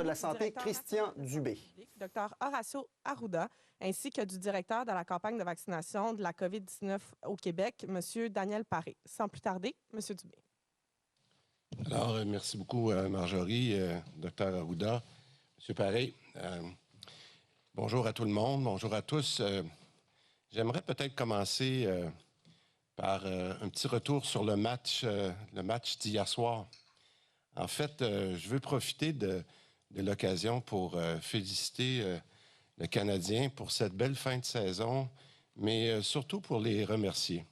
la Santé, Christian Dubé. Dr Horacio Arruda, ainsi que du directeur de la campagne de vaccination de la COVID-19 au Québec, M. Daniel Paré. Sans plus tarder, M. Dubé. Alors, merci beaucoup, Marjorie, Dr Arruda, M. Paré. Bonjour à tout le monde, bonjour à tous. J'aimerais peut-être commencer par un petit retour sur le match d'hier soir. En fait, je veux profiter de l'occasion pour féliciter le Canadien pour cette belle fin de saison, mais surtout pour les remercier.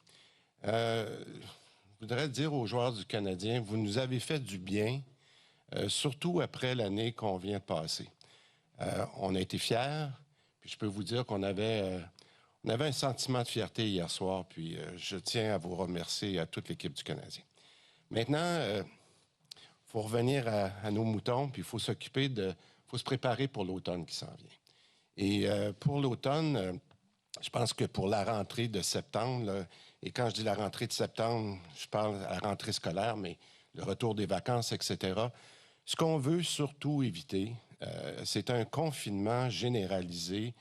Je voudrais dire aux joueurs du Canadien, vous nous avez fait du bien, surtout après l'année qu'on vient de passer. On a été fiers, puis je peux vous dire qu'on avait un sentiment de fierté hier soir, puis je tiens à vous remercier à toute l'équipe du Canadien. Maintenant, faut revenir à nos moutons, puis il faut faut se préparer pour l'automne qui s'en vient. Et pour l'automne, je pense que pour la rentrée de septembre, là, et quand je dis la rentrée de septembre, je parle à la rentrée scolaire, mais le retour des vacances, etc. Ce qu'on veut surtout éviter, c'est un confinement généralisé,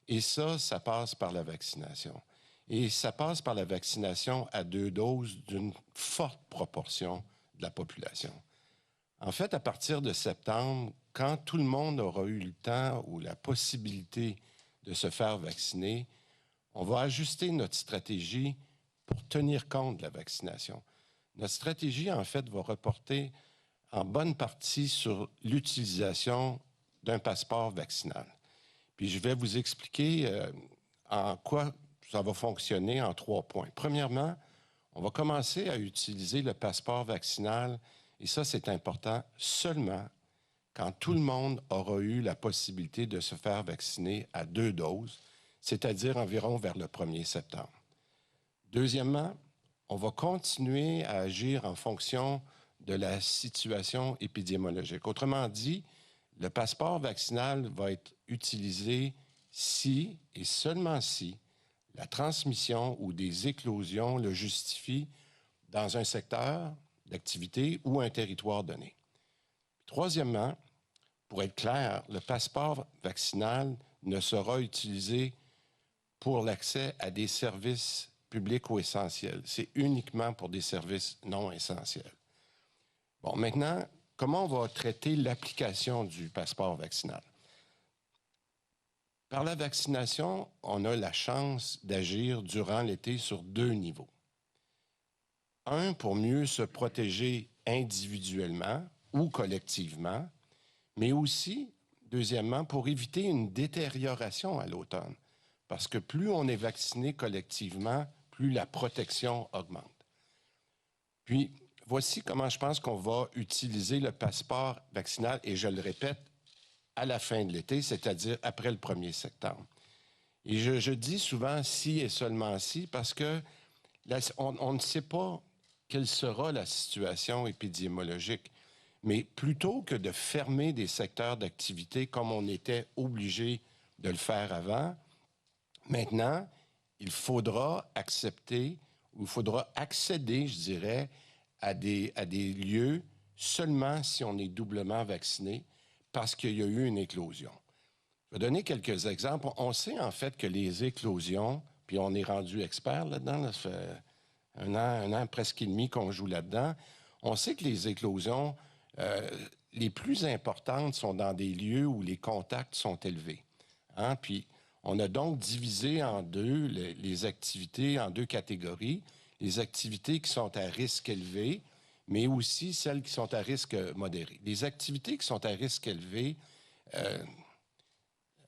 et ça passe par la vaccination. Et ça passe par la vaccination à 2 doses d'une forte proportion de la population. En fait, à partir de septembre, quand tout le monde aura eu le temps ou la possibilité de se faire vacciner, on va ajuster notre stratégie pour tenir compte de la vaccination. Notre stratégie, en fait, va reporter en bonne partie sur l'utilisation d'un passeport vaccinal. Puis je vais vous expliquer en quoi ça va fonctionner en 3 points. Premièrement, on va commencer à utiliser le passeport vaccinal, et ça, c'est important, seulement quand tout le monde aura eu la possibilité de se faire vacciner à 2 doses, c'est-à-dire environ vers le 1er septembre. Deuxièmement, on va continuer à agir en fonction de la situation épidémiologique. Autrement dit, le passeport vaccinal va être utilisé si et seulement si la transmission ou des éclosions le justifient dans un secteur d'activité ou un territoire donné. Troisièmement, pour être clair, le passeport vaccinal ne sera utilisé pour l'accès à des services publics ou essentiels. C'est uniquement pour des services non essentiels. Bon, maintenant, comment on va traiter l'application du passeport vaccinal? Par la vaccination, on a la chance d'agir durant l'été sur 2 niveaux. Un, pour mieux se protéger individuellement ou collectivement, mais aussi, deuxièmement, pour éviter une détérioration à l'automne. Parce que plus on est vacciné collectivement, plus la protection augmente. Puis, voici comment je pense qu'on va utiliser le passeport vaccinal, et je le répète, à la fin de l'été, c'est-à-dire après le 1er septembre. Et je dis souvent « si et seulement si » parce que on ne sait pas quelle sera la situation épidémiologique. Mais plutôt que de fermer des secteurs d'activité comme on était obligé de le faire avant, maintenant, il faudra accepter ou il faudra accéder, je dirais, à des lieux seulement si on est doublement vacciné parce qu'il y a eu une éclosion. Je vais donner quelques exemples. On sait en fait que les éclosions, puis on est rendu expert là-dedans, là, ça fait un an presque et demi qu'on joue là-dedans, on sait que les éclosions, les plus importantes sont dans des lieux où les contacts sont élevés. Hein? Puis on a donc divisé en deux les activités, en 2 catégories. Les activités qui sont à risque élevé, mais aussi celles qui sont à risque modéré. Les activités qui sont à risque élevé,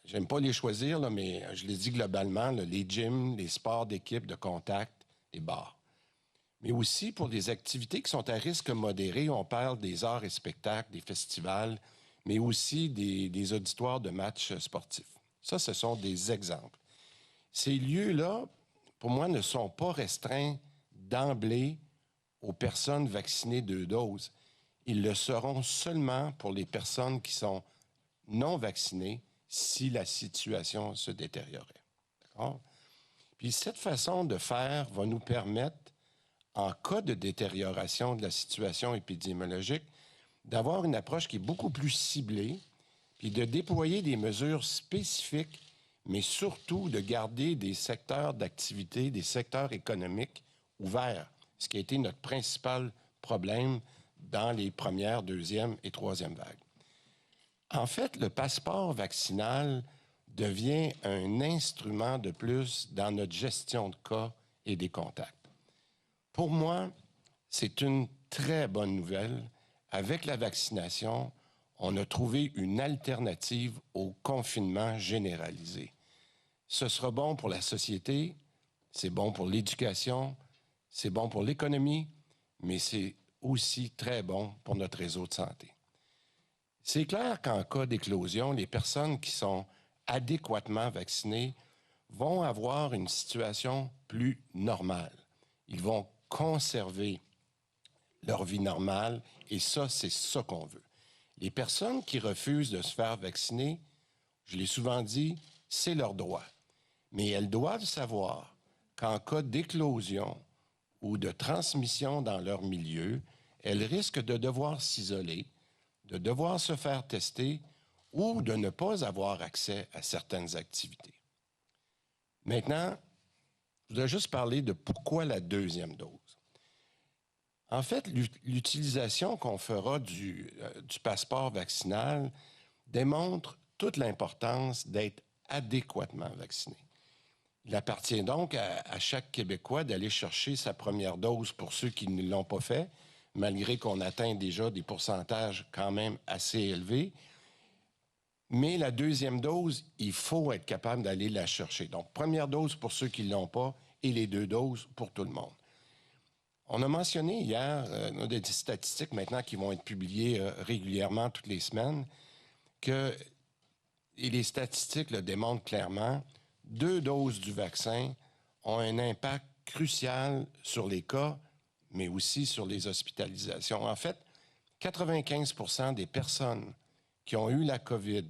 j'aime pas les choisir, là, mais je les dis globalement, là, les gyms, les sports d'équipe, de contact, les bars. Mais aussi pour des activités qui sont à risque modéré, on parle des arts et spectacles, des festivals, mais aussi des auditoires de matchs sportifs. Ça, ce sont des exemples. Ces lieux-là, pour moi, ne sont pas restreints d'emblée aux personnes vaccinées 2 doses. Ils le seront seulement pour les personnes qui sont non vaccinées si la situation se détériorait. D'accord? Puis cette façon de faire va nous permettre, en cas de détérioration de la situation épidémiologique, d'avoir une approche qui est beaucoup plus ciblée puis de déployer des mesures spécifiques, mais surtout de garder des secteurs d'activité, des secteurs économiques ouverts, ce qui a été notre principal problème dans les premières, deuxième et troisième vagues. En fait, le passeport vaccinal devient un instrument de plus dans notre gestion de cas et des contacts. Pour moi, c'est une très bonne nouvelle. Avec la vaccination, on a trouvé une alternative au confinement généralisé. Ce sera bon pour la société, c'est bon pour l'éducation, c'est bon pour l'économie, mais c'est aussi très bon pour notre réseau de santé. C'est clair qu'en cas d'éclosion, les personnes qui sont adéquatement vaccinées vont avoir une situation plus normale. Ils vont conserver leur vie normale et ça, c'est ça qu'on veut. Les personnes qui refusent de se faire vacciner, je l'ai souvent dit, c'est leur droit. Mais elles doivent savoir qu'en cas d'éclosion ou de transmission dans leur milieu, elles risquent de devoir s'isoler, de devoir se faire tester ou de ne pas avoir accès à certaines activités. Maintenant, je voudrais juste parler de pourquoi la deuxième dose. En fait, l'utilisation qu'on fera du passeport vaccinal démontre toute l'importance d'être adéquatement vacciné. Il appartient donc à chaque Québécois d'aller chercher sa première dose pour ceux qui ne l'ont pas fait, malgré qu'on atteint déjà des pourcentages quand même assez élevés. Mais la deuxième dose, il faut être capable d'aller la chercher. Donc, première dose pour ceux qui ne l'ont pas et les 2 doses pour tout le monde. On a mentionné hier, on a des statistiques maintenant qui vont être publiées régulièrement toutes les semaines, et les statistiques le démontrent clairement, 2 doses du vaccin ont un impact crucial sur les cas, mais aussi sur les hospitalisations. En fait, 95% des personnes qui ont eu la COVID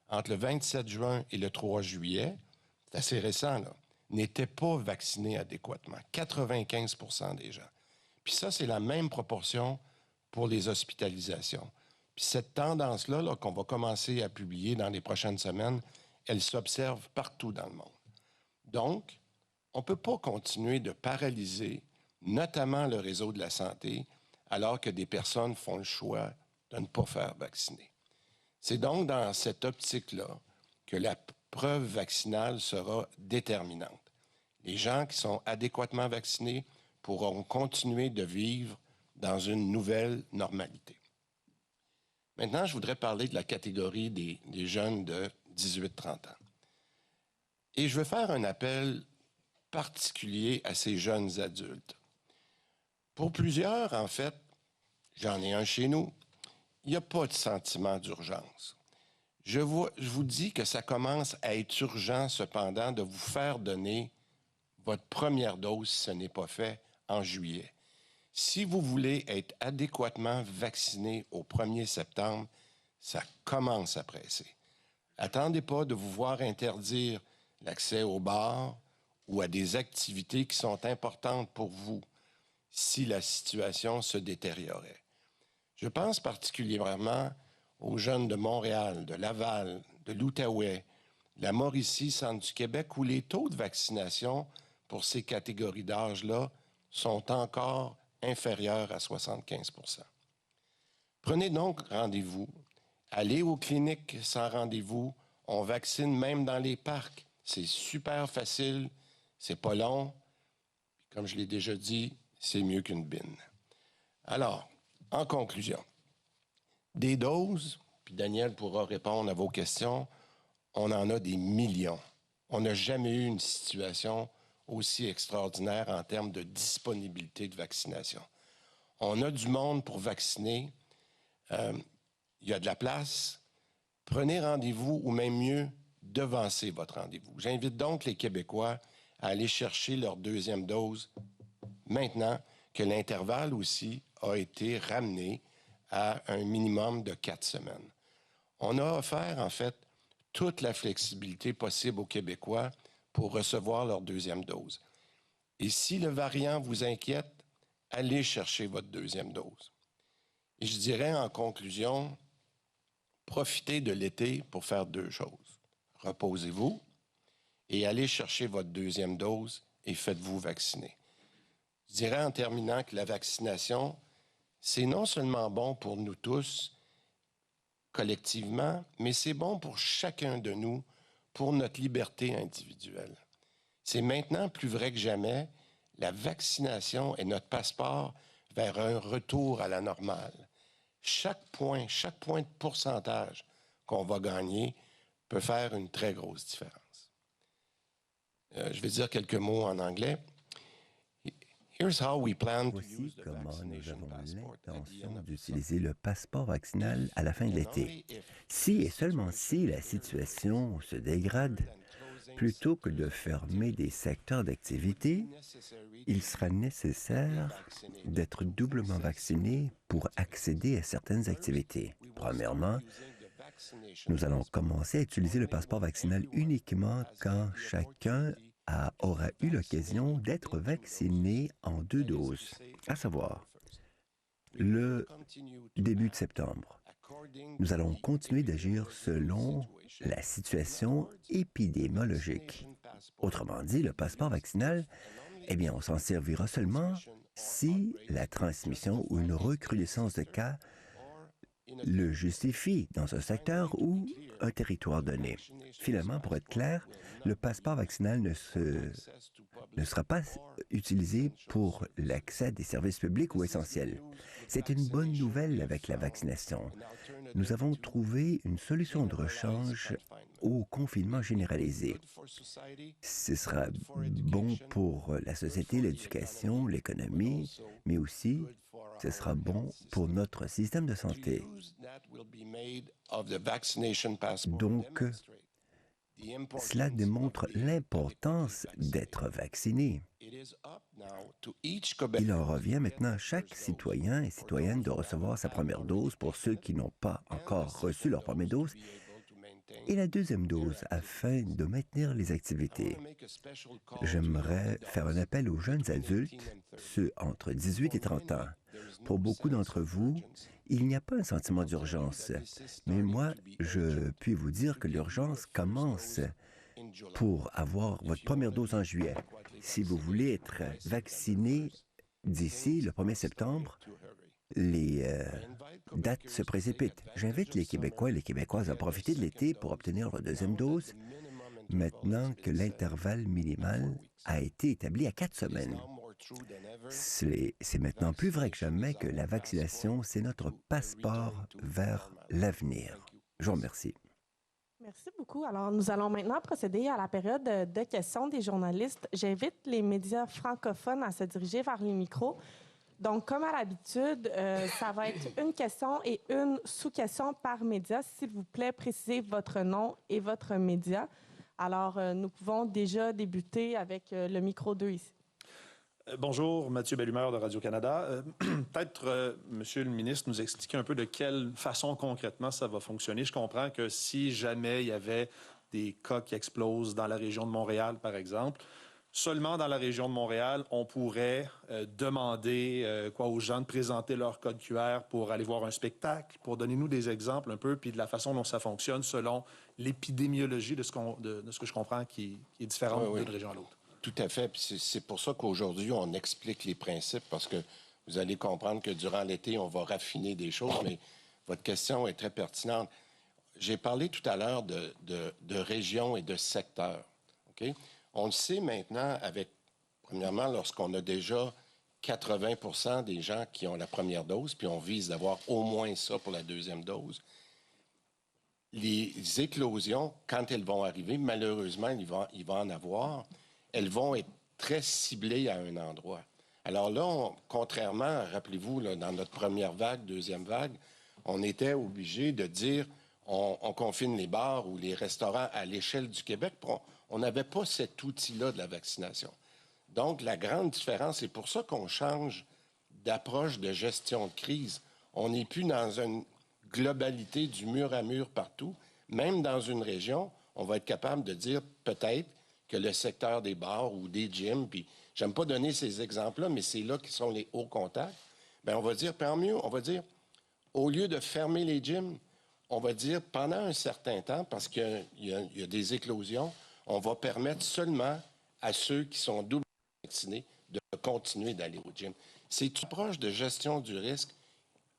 entre le 27 juin et le 3 juillet, c'est assez récent, là, n'étaient pas vaccinés adéquatement. 95% des gens. Puis ça, c'est la même proportion pour les hospitalisations. Puis cette tendance-là, là, qu'on va commencer à publier dans les prochaines semaines, elle s'observe partout dans le monde. Donc, on ne peut pas continuer de paralyser, notamment le réseau de la santé, alors que des personnes font le choix de ne pas faire vacciner. C'est donc dans cette optique-là que la preuve vaccinale sera déterminante. Les gens qui sont adéquatement vaccinés pourront continuer de vivre dans une nouvelle normalité. Maintenant, je voudrais parler de la catégorie des jeunes de 18-30 ans. Et je veux faire un appel particulier à ces jeunes adultes. Pour plusieurs, en fait, j'en ai un chez nous, il n'y a pas de sentiment d'urgence. Je vous dis que ça commence à être urgent, cependant, de vous faire donner votre première dose si ce n'est pas fait en juillet. Si vous voulez être adéquatement vacciné au 1er septembre, ça commence à presser. Attendez pas de vous voir interdire l'accès aux bars ou à des activités qui sont importantes pour vous si la situation se détériorait. Je pense particulièrement aux jeunes de Montréal, de Laval, de l'Outaouais, de la Mauricie, centre du Québec, où les taux de vaccination pour ces catégories d'âge-là sont encore inférieurs à 75 %. Prenez donc rendez-vous. Allez aux cliniques sans rendez-vous. On vaccine même dans les parcs. C'est super facile, c'est pas long. Comme je l'ai déjà dit, c'est mieux qu'une bine. Alors, en conclusion, des doses, puis Daniel pourra répondre à vos questions, on en a des millions. On n'a jamais eu une situation aussi extraordinaire en termes de disponibilité de vaccination. On a du monde pour vacciner. Il y a de la place. Prenez rendez-vous ou même mieux, devancez votre rendez-vous. J'invite donc les Québécois à aller chercher leur deuxième dose maintenant que l'intervalle aussi a été ramené à un minimum de 4 semaines. On a offert, en fait, toute la flexibilité possible aux Québécois pour recevoir leur deuxième dose. Et si le variant vous inquiète, allez chercher votre deuxième dose. Et je dirais en conclusion, profitez de l'été pour faire deux choses. Reposez-vous et allez chercher votre deuxième dose et faites-vous vacciner. Je dirais en terminant que la vaccination, c'est non seulement bon pour nous tous, collectivement, mais c'est bon pour chacun de nous, pour notre liberté individuelle. C'est maintenant plus vrai que jamais, la vaccination est notre passeport vers un retour à la normale. Chaque point de pourcentage qu'on va gagner peut faire une très grosse différence. Je vais dire quelques mots en anglais. Here's how we plan to Voici use the comment nous vaccination avons passport at the l'intention end of the d'utiliser le passeport vaccinal à la fin de summer. l'été. Si et seulement si la situation se dégrade, plutôt que de fermer des secteurs d'activité, il sera nécessaire d'être doublement vacciné pour accéder à certaines activités. Premièrement, nous allons commencer à utiliser le passeport vaccinal uniquement quand chacun aura eu l'occasion d'être vacciné en 2 doses, à savoir le début de septembre. Nous allons continuer d'agir selon la situation épidémiologique. Autrement dit, le passeport vaccinal, on s'en servira seulement si la transmission ou une recrudescence de cas le justifie dans un secteur ou un territoire donné. Finalement, pour être clair, le passeport vaccinal ne sera pas utilisé pour l'accès à des services publics ou essentiels. C'est une bonne nouvelle avec la vaccination. Nous avons trouvé une solution de rechange au confinement généralisé. Ce sera bon pour la société, l'éducation, l'économie, mais aussi ce sera bon pour notre système de santé. Donc, cela démontre l'importance d'être vacciné. Il en revient maintenant à chaque citoyen et citoyenne de recevoir sa première dose pour ceux qui n'ont pas encore reçu leur première dose et la deuxième dose afin de maintenir les activités. J'aimerais faire un appel aux jeunes adultes, ceux entre 18 et 30 ans. Pour beaucoup d'entre vous, il n'y a pas un sentiment d'urgence, mais moi, je puis vous dire que l'urgence commence pour avoir votre première dose en juillet. Si vous voulez être vacciné d'ici le 1er septembre, les dates se précipitent. J'invite les Québécois et les Québécoises à profiter de l'été pour obtenir leur deuxième dose, maintenant que l'intervalle minimal a été établi à 4 semaines. C'est maintenant plus vrai que jamais que la vaccination, c'est notre passeport vers l'avenir. Je vous remercie. Merci beaucoup. Alors, nous allons maintenant procéder à la période de questions des journalistes. J'invite les médias francophones à se diriger vers les micros. Donc, comme à l'habitude, ça va être une question et une sous-question par média. S'il vous plaît, précisez votre nom et votre média. Alors, nous pouvons déjà débuter avec le micro 2 ici. Bonjour, Mathieu Bellumeur de Radio-Canada. Peut-être, Monsieur le ministre, nous expliquer un peu de quelle façon concrètement ça va fonctionner. Je comprends que si jamais il y avait des cas qui explosent dans la région de Montréal, par exemple, seulement dans la région de Montréal, on pourrait demander aux gens de présenter leur code QR pour aller voir un spectacle, pour donner-nous des exemples un peu, puis de la façon dont ça fonctionne selon l'épidémiologie de ce que je comprends qui est différente d'une région à l'autre. Tout à fait. Puis c'est pour ça qu'aujourd'hui, on explique les principes, parce que vous allez comprendre que durant l'été, on va raffiner des choses, mais votre question est très pertinente. J'ai parlé tout à l'heure de régions et de secteurs. OK? On le sait maintenant premièrement, lorsqu'on a déjà 80 % des gens qui ont la première dose, puis on vise d'avoir au moins ça pour la deuxième dose. Les éclosions, quand elles vont arriver, malheureusement, il va en avoir, elles vont être très ciblées à un endroit. Alors là, contrairement, rappelez-vous, là, dans notre première vague, deuxième vague, on était obligé de dire on confine les bars ou les restaurants à l'échelle du Québec. On n'avait pas cet outil-là de la vaccination. Donc, la grande différence, c'est pour ça qu'on change d'approche de gestion de crise. On n'est plus dans une globalité du mur à mur partout. Même dans une région, on va être capable de dire peut-être que le secteur des bars ou des gyms, puis j'aime pas donner ces exemples-là, mais c'est là qui sont les hauts contacts, bien, on va dire, au lieu de fermer les gyms, on va dire, pendant un certain temps, parce qu'il y a des éclosions, on va permettre seulement à ceux qui sont doublement vaccinés de continuer d'aller au gym. C'est une approche de gestion du risque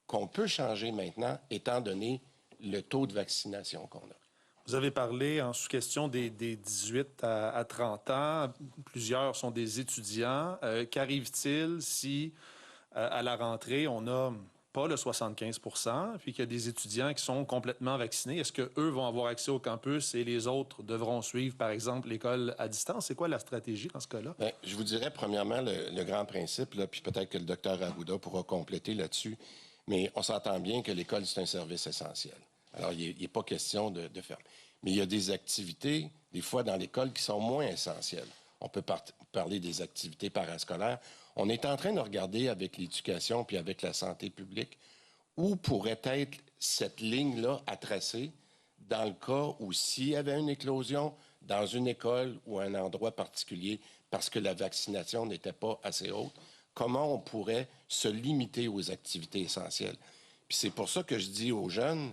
qu'on peut changer maintenant, étant donné le taux de vaccination qu'on a. Vous avez parlé en sous-question des 18 à 30 ans. Plusieurs sont des étudiants. Qu'arrive-t-il si, à la rentrée, on n'a pas le 75 puis qu'il y a des étudiants qui sont complètement vaccinés? Est-ce qu'eux vont avoir accès au campus et les autres devront suivre, par exemple, l'école à distance? C'est quoi la stratégie dans ce cas-là? Bien, je vous dirais, premièrement, le grand principe, là, puis peut-être que le docteur Arruda pourra compléter là-dessus, mais on s'entend bien que l'école, c'est un service essentiel. Alors, il n'est pas question de fermer. Mais il y a des activités, des fois, dans l'école qui sont moins essentielles. On peut parler des activités parascolaires. On est en train de regarder avec l'éducation puis avec la santé publique où pourrait être cette ligne-là à tracer dans le cas où s'il y avait une éclosion dans une école ou un endroit particulier parce que la vaccination n'était pas assez haute, comment on pourrait se limiter aux activités essentielles. Puis c'est pour ça que je dis aux jeunes,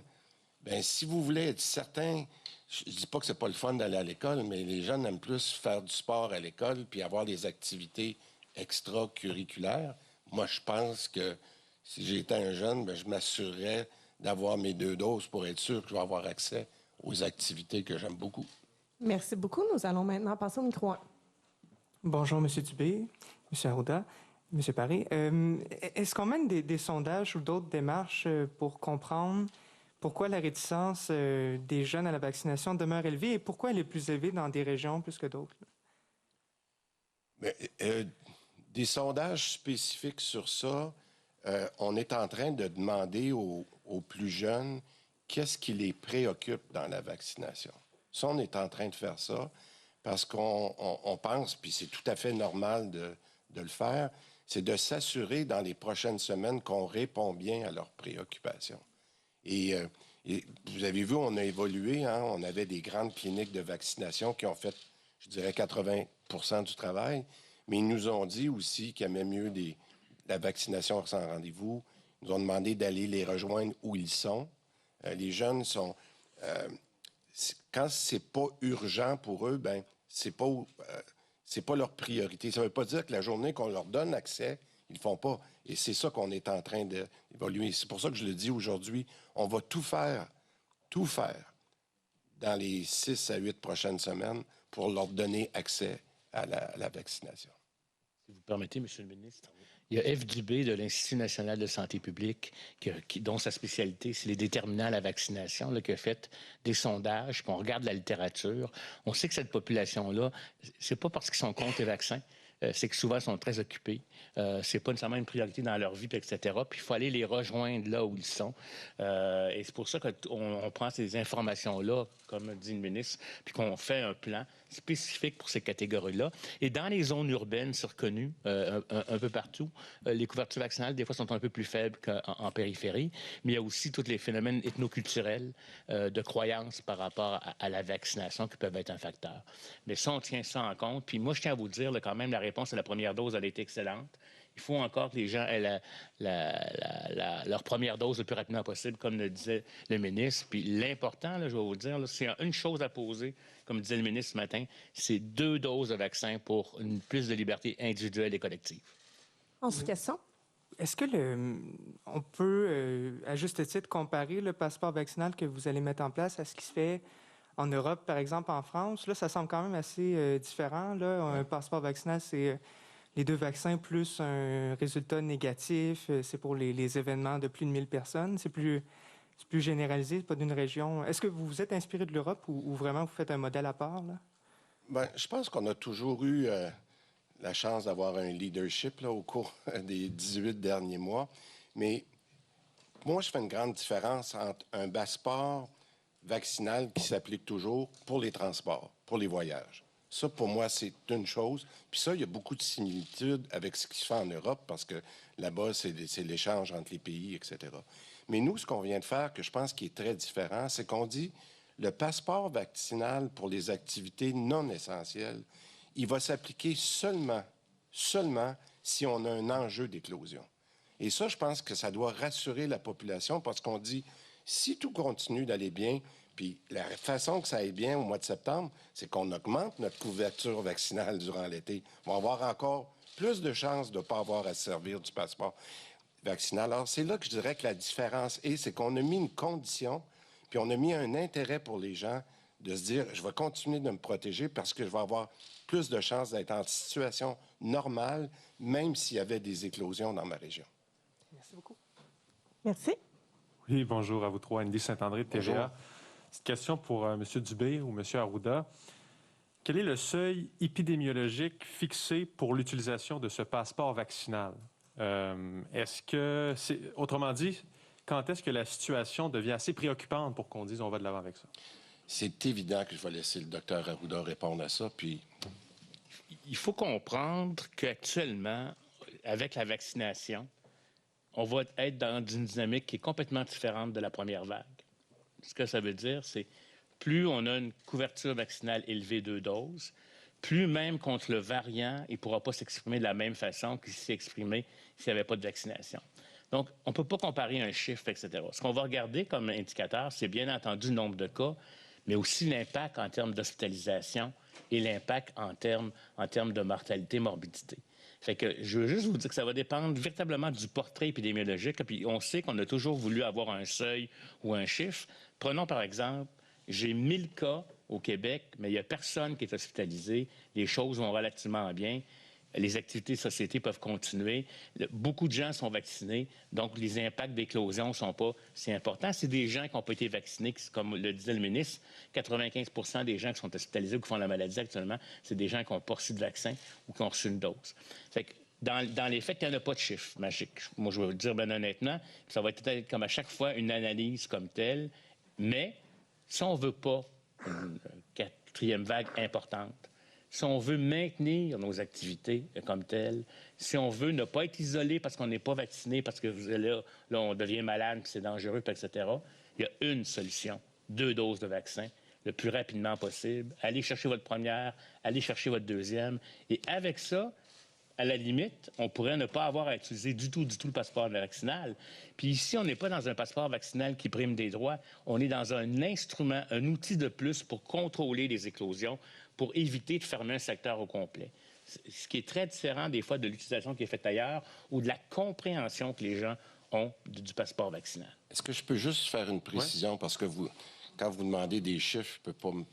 bien, si vous voulez être certain, je ne dis pas que c'est pas le fun d'aller à l'école, mais les jeunes aiment plus faire du sport à l'école puis avoir des activités extracurriculaires. Moi, je pense que si j'étais un jeune, bien, je m'assurerais d'avoir mes 2 doses pour être sûr que je vais avoir accès aux activités que j'aime beaucoup. Merci beaucoup. Nous allons maintenant passer au micro 1. Bonjour, M. Dubé, M. Arruda, M. Paré. Est-ce qu'on mène des sondages ou d'autres démarches pour comprendre pourquoi la réticence des jeunes à la vaccination demeure élevée et pourquoi elle est plus élevée dans des régions plus que d'autres? Des sondages spécifiques sur ça, on est en train de demander aux plus jeunes qu'est-ce qui les préoccupe dans la vaccination. Ça, on est en train de faire ça parce qu'on pense, puis c'est tout à fait normal de le faire, c'est de s'assurer dans les prochaines semaines qu'on répond bien à leurs préoccupations. Et vous avez vu, on a évolué, hein? On avait des grandes cliniques de vaccination qui ont fait, je dirais, 80% du travail, mais ils nous ont dit aussi qu'il y avait mieux la vaccination sans rendez-vous. Ils nous ont demandé d'aller les rejoindre où ils sont. Les jeunes sont... quand c'est pas urgent pour eux, ben c'est pas leur priorité. Ça veut pas dire que la journée qu'on leur donne accès, ils le font pas. Et c'est ça qu'on est en train d'évoluer. C'est pour ça que je le dis aujourd'hui. On va tout faire dans les 6 à 8 prochaines semaines pour leur donner accès à la vaccination. Si vous permettez, M. le ministre. Il y a F. Dubé de l'Institut national de santé publique, dont sa spécialité, c'est les déterminants à la vaccination, là, qui a fait des sondages, puis on regarde la littérature. On sait que cette population-là, c'est pas parce qu'ils sont contre les vaccins, c'est que souvent, ils sont très occupés. C'est pas nécessairement une priorité dans leur vie, etc. Puis il faut aller les rejoindre là où ils sont. Et c'est pour ça qu'on prend ces informations-là, comme dit le ministre, puis qu'on fait un plan spécifique pour ces catégories-là. Et dans les zones urbaines, c'est reconnu un peu partout. Les couvertures vaccinales, des fois, sont un peu plus faibles qu'en périphérie, mais il y a aussi tous les phénomènes ethnoculturels de croyances par rapport à la vaccination qui peuvent être un facteur. Mais ça, on tient ça en compte. Puis moi, je tiens à vous dire, là, quand même, la réponse à la première dose, elle a été excellente. Il faut encore que les gens aient leur première dose le plus rapidement possible, comme le disait le ministre. Puis l'important, là, je vais vous dire, là, c'est une chose à poser, comme disait le ministre ce matin, c'est 2 doses de vaccin pour une plus de liberté individuelle et collective. En sous-question. Est-ce que on peut, à juste titre, comparer le passeport vaccinal que vous allez mettre en place à ce qui se fait en Europe, par exemple en France? Là, ça semble quand même assez différent. Là. Un passeport vaccinal, c'est les 2 vaccins plus un résultat négatif. C'est pour les événements de plus de 1000 personnes. C'est plus généralisé, pas d'une région. Est-ce que vous vous êtes inspiré de l'Europe ou vraiment vous faites un modèle à part, là? Bien, je pense qu'on a toujours eu la chance d'avoir un leadership là, au cours des 18 derniers mois. Mais moi, je fais une grande différence entre un passeport vaccinal qui s'applique toujours pour les transports, pour les voyages. Ça, pour moi, c'est une chose. Puis ça, il y a beaucoup de similitudes avec ce qui se fait en Europe parce que là-bas, c'est l'échange entre les pays, etc. Mais nous, ce qu'on vient de faire, que je pense qui est très différent, c'est qu'on dit le passeport vaccinal pour les activités non essentielles, il va s'appliquer seulement si on a un enjeu d'éclosion. Et ça, je pense que ça doit rassurer la population parce qu'on dit Si tout continue d'aller bien, puis la façon que ça aille bien au mois de septembre, c'est qu'on augmente notre couverture vaccinale durant l'été. On va avoir encore plus de chances de ne pas avoir à se servir du passeport vaccinal. Alors, c'est là que je dirais que la différence est, c'est qu'on a mis une condition, puis on a mis un intérêt pour les gens de se dire, je vais continuer de me protéger parce que je vais avoir plus de chances d'être en situation normale, même s'il y avait des éclosions dans ma région. Merci beaucoup. Merci. Oui, bonjour à vous trois. Andy Saint-André de TVA. Bonjour. Cette question pour M. Dubé ou M. Arruda. Quel est le seuil épidémiologique fixé pour l'utilisation de ce passeport vaccinal? Autrement dit, quand est-ce que la situation devient assez préoccupante pour qu'on dise on va de l'avant avec ça? C'est évident que je vais laisser le docteur Arruda répondre à ça, puis... Il faut comprendre qu'actuellement, avec la vaccination, on va être dans une dynamique qui est complètement différente de la première vague. Ce que ça veut dire, c'est plus on a une couverture vaccinale élevée 2 doses, plus même contre le variant, il ne pourra pas s'exprimer de la même façon qu'il s'est exprimé s'il n'y avait pas de vaccination. Donc, on ne peut pas comparer un chiffre, etc. Ce qu'on va regarder comme indicateur, c'est bien entendu le nombre de cas, mais aussi l'impact en termes d'hospitalisation et l'impact en termes de mortalité, morbidité. Fait que je veux juste vous dire que ça va dépendre véritablement du portrait épidémiologique. Puis on sait qu'on a toujours voulu avoir un seuil ou un chiffre. Prenons par exemple, j'ai 1000 cas au Québec, mais il n'y a personne qui est hospitalisé. Les choses vont relativement bien. Les activités de société peuvent continuer. Beaucoup de gens sont vaccinés, donc les impacts d'éclosion ne sont pas si importants. C'est des gens qui n'ont pas été vaccinés, comme le disait le ministre, 95 des gens qui sont hospitalisés ou qui font la maladie actuellement, c'est des gens qui n'ont pas reçu de vaccin ou qui ont reçu une dose. Fait que dans les faits, il n'y en a pas de chiffre magique. Moi, je vais vous le dire bien honnêtement, ça va être comme à chaque fois une analyse comme telle, mais si on ne veut pas une quatrième vague importante, si on veut maintenir nos activités comme telles, si on veut ne pas être isolé parce qu'on n'est pas vacciné, parce que là on devient malade, puis c'est dangereux, puis etc., il y a une solution, 2 doses de vaccin, le plus rapidement possible. Allez chercher votre première, allez chercher votre deuxième. Et avec ça, à la limite, on pourrait ne pas avoir à utiliser du tout le passeport vaccinal. Puis ici, on n'est pas dans un passeport vaccinal qui prime des droits. On est dans un instrument, un outil de plus pour contrôler les éclosions, pour éviter de fermer un secteur au complet. Ce qui est très différent des fois de l'utilisation qui est faite ailleurs ou de la compréhension que les gens ont du passeport vaccinal. Est-ce que je peux juste faire une précision? Ouais. Parce que quand vous demandez des chiffres, je ne peux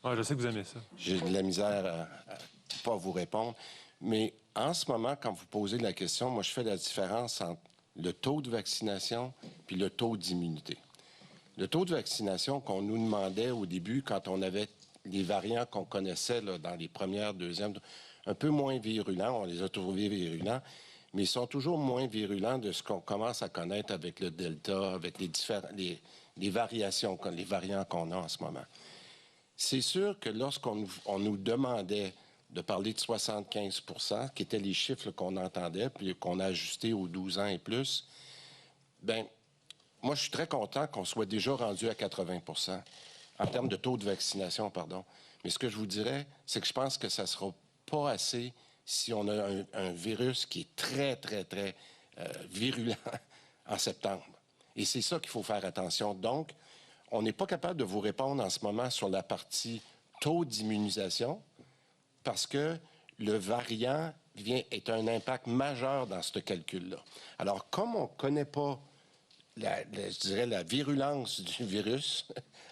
pas... Je sais que vous aimez ça. J'ai de la misère à ne pas vous répondre. Mais en ce moment, quand vous posez la question, moi, je fais la différence entre le taux de vaccination puis le taux d'immunité. Le taux de vaccination qu'on nous demandait au début, quand on avait les variants qu'on connaissait là, dans les premières, deuxièmes, un peu moins virulents, on les a trouvés virulents, mais ils sont toujours moins virulents de ce qu'on commence à connaître avec le Delta, avec les variations, les variants qu'on a en ce moment. C'est sûr que lorsqu'on nous demandait de parler de 75 %, qui étaient les chiffres qu'on entendait, puis qu'on a ajusté aux 12 ans et plus, bien, moi, je suis très content qu'on soit déjà rendu à 80 % en termes de taux de vaccination, pardon. Mais ce que je vous dirais, c'est que je pense que ça ne sera pas assez si on a un virus qui est très, très, très virulent en septembre. Et c'est ça qu'il faut faire attention. Donc, on n'est pas capable de vous répondre en ce moment sur la partie taux d'immunisation parce que le variant est un impact majeur dans ce calcul-là. Alors, comme on ne connaît pas je dirais la virulence du virus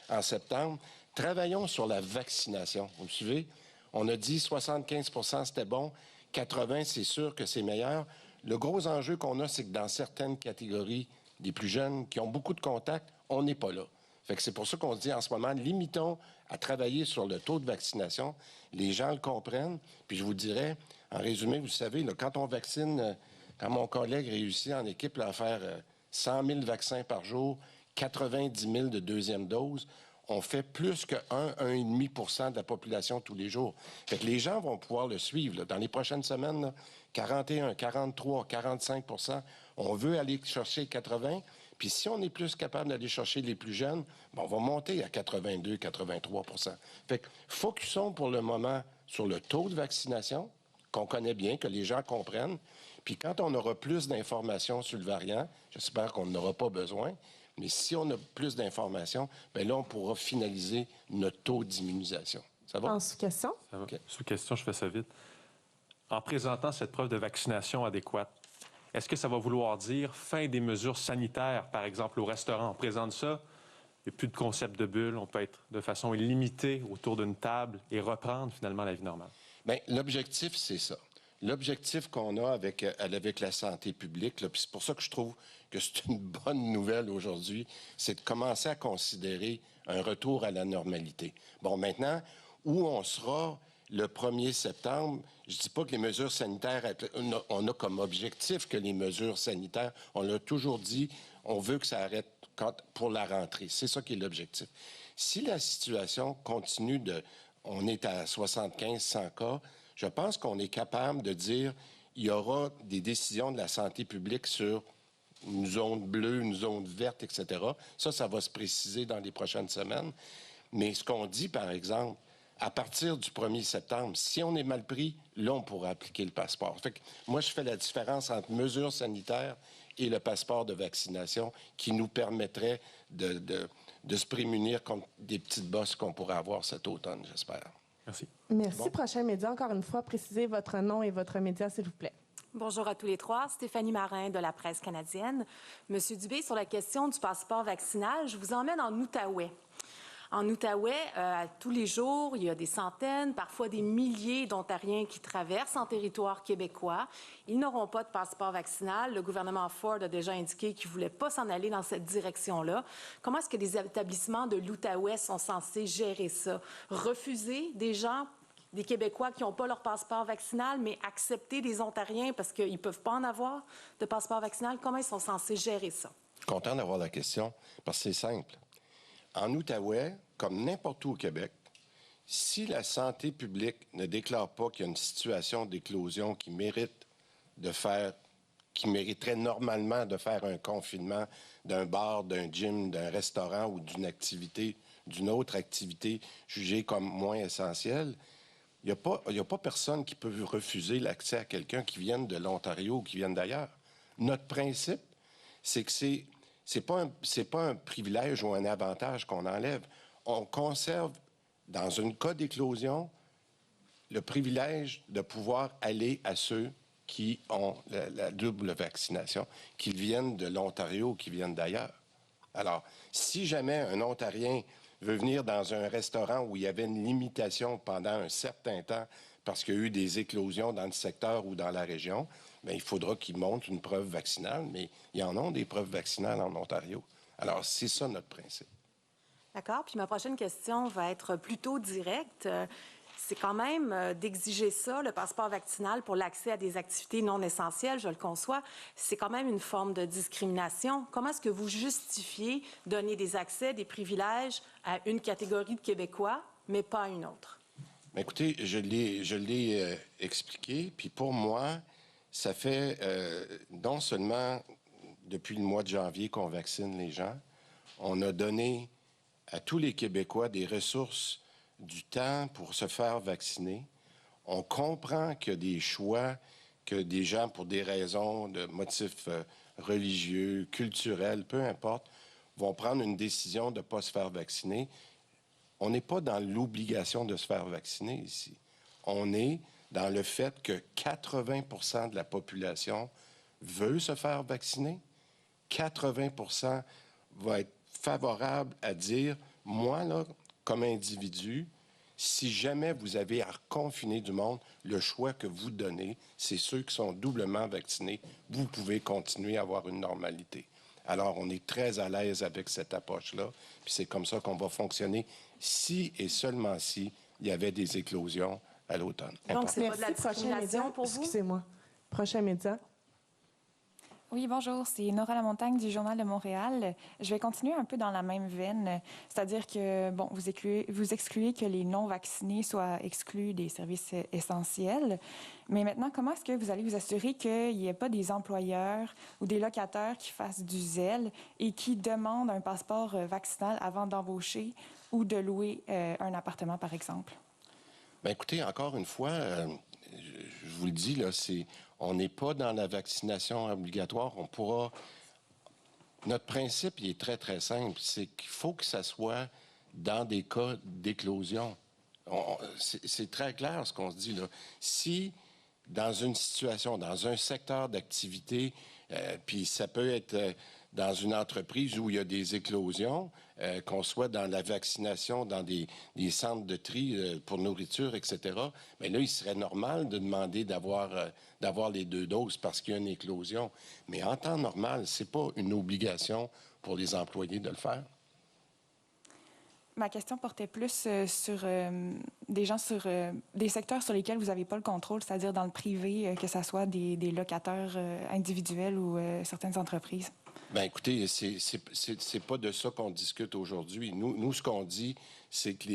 en septembre, travaillons sur la vaccination. Vous me suivez? On a dit 75 % c'était bon, 80 c'est sûr que c'est meilleur. Le gros enjeu qu'on a, c'est que dans certaines catégories des plus jeunes qui ont beaucoup de contacts, on n'est pas là. Fait que c'est pour ça qu'on se dit en ce moment, limitons à travailler sur le taux de vaccination. Les gens le comprennent. Puis je vous dirais, en résumé, vous savez, là, quand on vaccine, quand mon collègue réussit en équipe là, à faire 100 000 vaccins par jour, 90 000 de deuxième dose, on fait plus que 1,5 % de la population tous les jours. Fait que les gens vont pouvoir le suivre. Là. Dans les prochaines semaines, là, 41, 43, 45 %, on veut aller chercher 80. Puis si on est plus capable d'aller chercher les plus jeunes, on va monter à 82, 83 %. Fait que focusons pour le moment sur le taux de vaccination, qu'on connaît bien, que les gens comprennent. Puis quand on aura plus d'informations sur le variant, j'espère qu'on n'en aura pas besoin, Mais si on a plus d'informations, bien là, on pourra finaliser notre taux d'immunisation. Ça va? En sous-question? Ça va. OK. Sous question, je fais ça vite. En présentant cette preuve de vaccination adéquate, est-ce que ça va vouloir dire fin des mesures sanitaires, par exemple au restaurant? On présente ça, il n'y a plus de concept de bulle, on peut être de façon illimitée autour d'une table et reprendre finalement la vie normale. Bien, l'objectif, c'est ça. L'objectif qu'on a avec la santé publique, là, puis c'est pour ça que je trouve que c'est une bonne nouvelle aujourd'hui, c'est de commencer à considérer un retour à la normalité. Bon, maintenant, où on sera le 1er septembre, je ne dis pas que les mesures sanitaires, on a comme objectif que les mesures sanitaires, on l'a toujours dit, on veut que ça arrête pour la rentrée. C'est ça qui est l'objectif. Si la situation continue on est à 75-100 cas, je pense qu'on est capable de dire il y aura des décisions de la santé publique sur une zone bleue, une zone verte, etc. Ça va se préciser dans les prochaines semaines. Mais ce qu'on dit, par exemple, à partir du 1er septembre, si on est mal pris, là, on pourra appliquer le passeport. Fait que moi, je fais la différence entre mesures sanitaires et le passeport de vaccination qui nous permettrait de se prémunir contre des petites bosses qu'on pourrait avoir cet automne, j'espère. Merci. Merci. Bon. Prochain média, encore une fois, précisez votre nom et votre média, s'il vous plaît. Bonjour à tous les trois. Stéphanie Marin de la presse canadienne. Monsieur Dubé, sur la question du passeport vaccinal, je vous emmène en Outaouais. En Outaouais, tous les jours, il y a des centaines, parfois des milliers d'Ontariens qui traversent en territoire québécois. Ils n'auront pas de passeport vaccinal. Le gouvernement Ford a déjà indiqué qu'il ne voulait pas s'en aller dans cette direction-là. Comment est-ce que les établissements de l'Outaouais sont censés gérer ça? Refuser des gens, des Québécois qui n'ont pas leur passeport vaccinal, mais accepter des Ontariens parce qu'ils ne peuvent pas en avoir de passeport vaccinal? Comment ils sont censés gérer ça? Content d'avoir la question, parce que c'est simple. En Outaouais, comme n'importe où au Québec, si la santé publique ne déclare pas qu'il y a une situation d'éclosion qui mériterait normalement de faire un confinement d'un bar, d'un gym, d'un restaurant ou d'une autre activité jugée comme moins essentielle, il n'y a pas personne qui peut refuser l'accès à quelqu'un qui vienne de l'Ontario ou qui vienne d'ailleurs. Notre principe, c'est que c'est pas un privilège ou un avantage qu'on enlève. On conserve, dans un cas d'éclosion, le privilège de pouvoir aller à ceux qui ont la double vaccination, qu'ils viennent de l'Ontario ou qu'ils viennent d'ailleurs. Alors, si jamais un Ontarien veut venir dans un restaurant où il y avait une limitation pendant un certain temps parce qu'il y a eu des éclosions dans le secteur ou dans la région, bien, il faudra qu'il montre une preuve vaccinale, mais il y en a des preuves vaccinales en Ontario. Alors, c'est ça notre principe. D'accord. Puis ma prochaine question va être plutôt directe. C'est quand même d'exiger ça, le passeport vaccinal, pour l'accès à des activités non essentielles, je le conçois. C'est quand même une forme de discrimination. Comment est-ce que vous justifiez donner des accès, des privilèges à une catégorie de Québécois, mais pas à une autre? Bien, écoutez, je l'ai expliqué, puis pour moi, ça fait non seulement depuis le mois de janvier qu'on vaccine les gens, on a donné à tous les Québécois des ressources, du temps pour se faire vacciner. On comprend qu'il y a des choix, que des gens, pour des raisons de motifs religieux, culturels, peu importe, vont prendre une décision de ne pas se faire vacciner. On n'est pas dans l'obligation de se faire vacciner ici. On est dans le fait que 80% de la population veut se faire vacciner. 80% va être favorable à dire, moi, là, comme individu, si jamais vous avez à reconfiner du monde, le choix que vous donnez, c'est ceux qui sont doublement vaccinés. Vous pouvez continuer à avoir une normalité. Alors, on est très à l'aise avec cette approche-là, puis c'est comme ça qu'on va fonctionner si et seulement si il y avait des éclosions à l'automne. Donc, c'est pas de la Merci. Prochain média. discrimination pour vous? Excusez-moi. Prochain média. Oui, bonjour, c'est Nora Lamontagne du Journal de Montréal. Je vais continuer un peu dans la même veine, c'est-à-dire que, bon, vous excluez que les non-vaccinés soient exclus des services essentiels. Mais maintenant, comment est-ce que vous allez vous assurer qu'il n'y ait pas des employeurs ou des locataires qui fassent du zèle et qui demandent un passeport vaccinal avant d'embaucher ou de louer un appartement, par exemple? Bien, écoutez, encore une fois, je vous le dis, là, on n'est pas dans la vaccination obligatoire. notre principe, il est très, très simple. C'est qu'il faut que ça soit dans des cas d'éclosion. C'est très clair ce qu'on se dit là. Si, dans une situation, dans un secteur d'activité, puis ça peut être dans une entreprise où il y a des éclosions, qu'on soit dans la vaccination, dans des centres de tri pour nourriture, etc., mais là, il serait normal de demander d'avoir les 2 doses parce qu'il y a une éclosion. Mais en temps normal, c'est pas une obligation pour les employés de le faire. Ma question portait plus sur des secteurs sur lesquels vous n'avez pas le contrôle, c'est-à-dire dans le privé, que ce soit des locataires individuels ou certaines entreprises. Bien, écoutez, c'est pas de ça qu'on discute aujourd'hui. Nous, ce qu'on dit, c'est que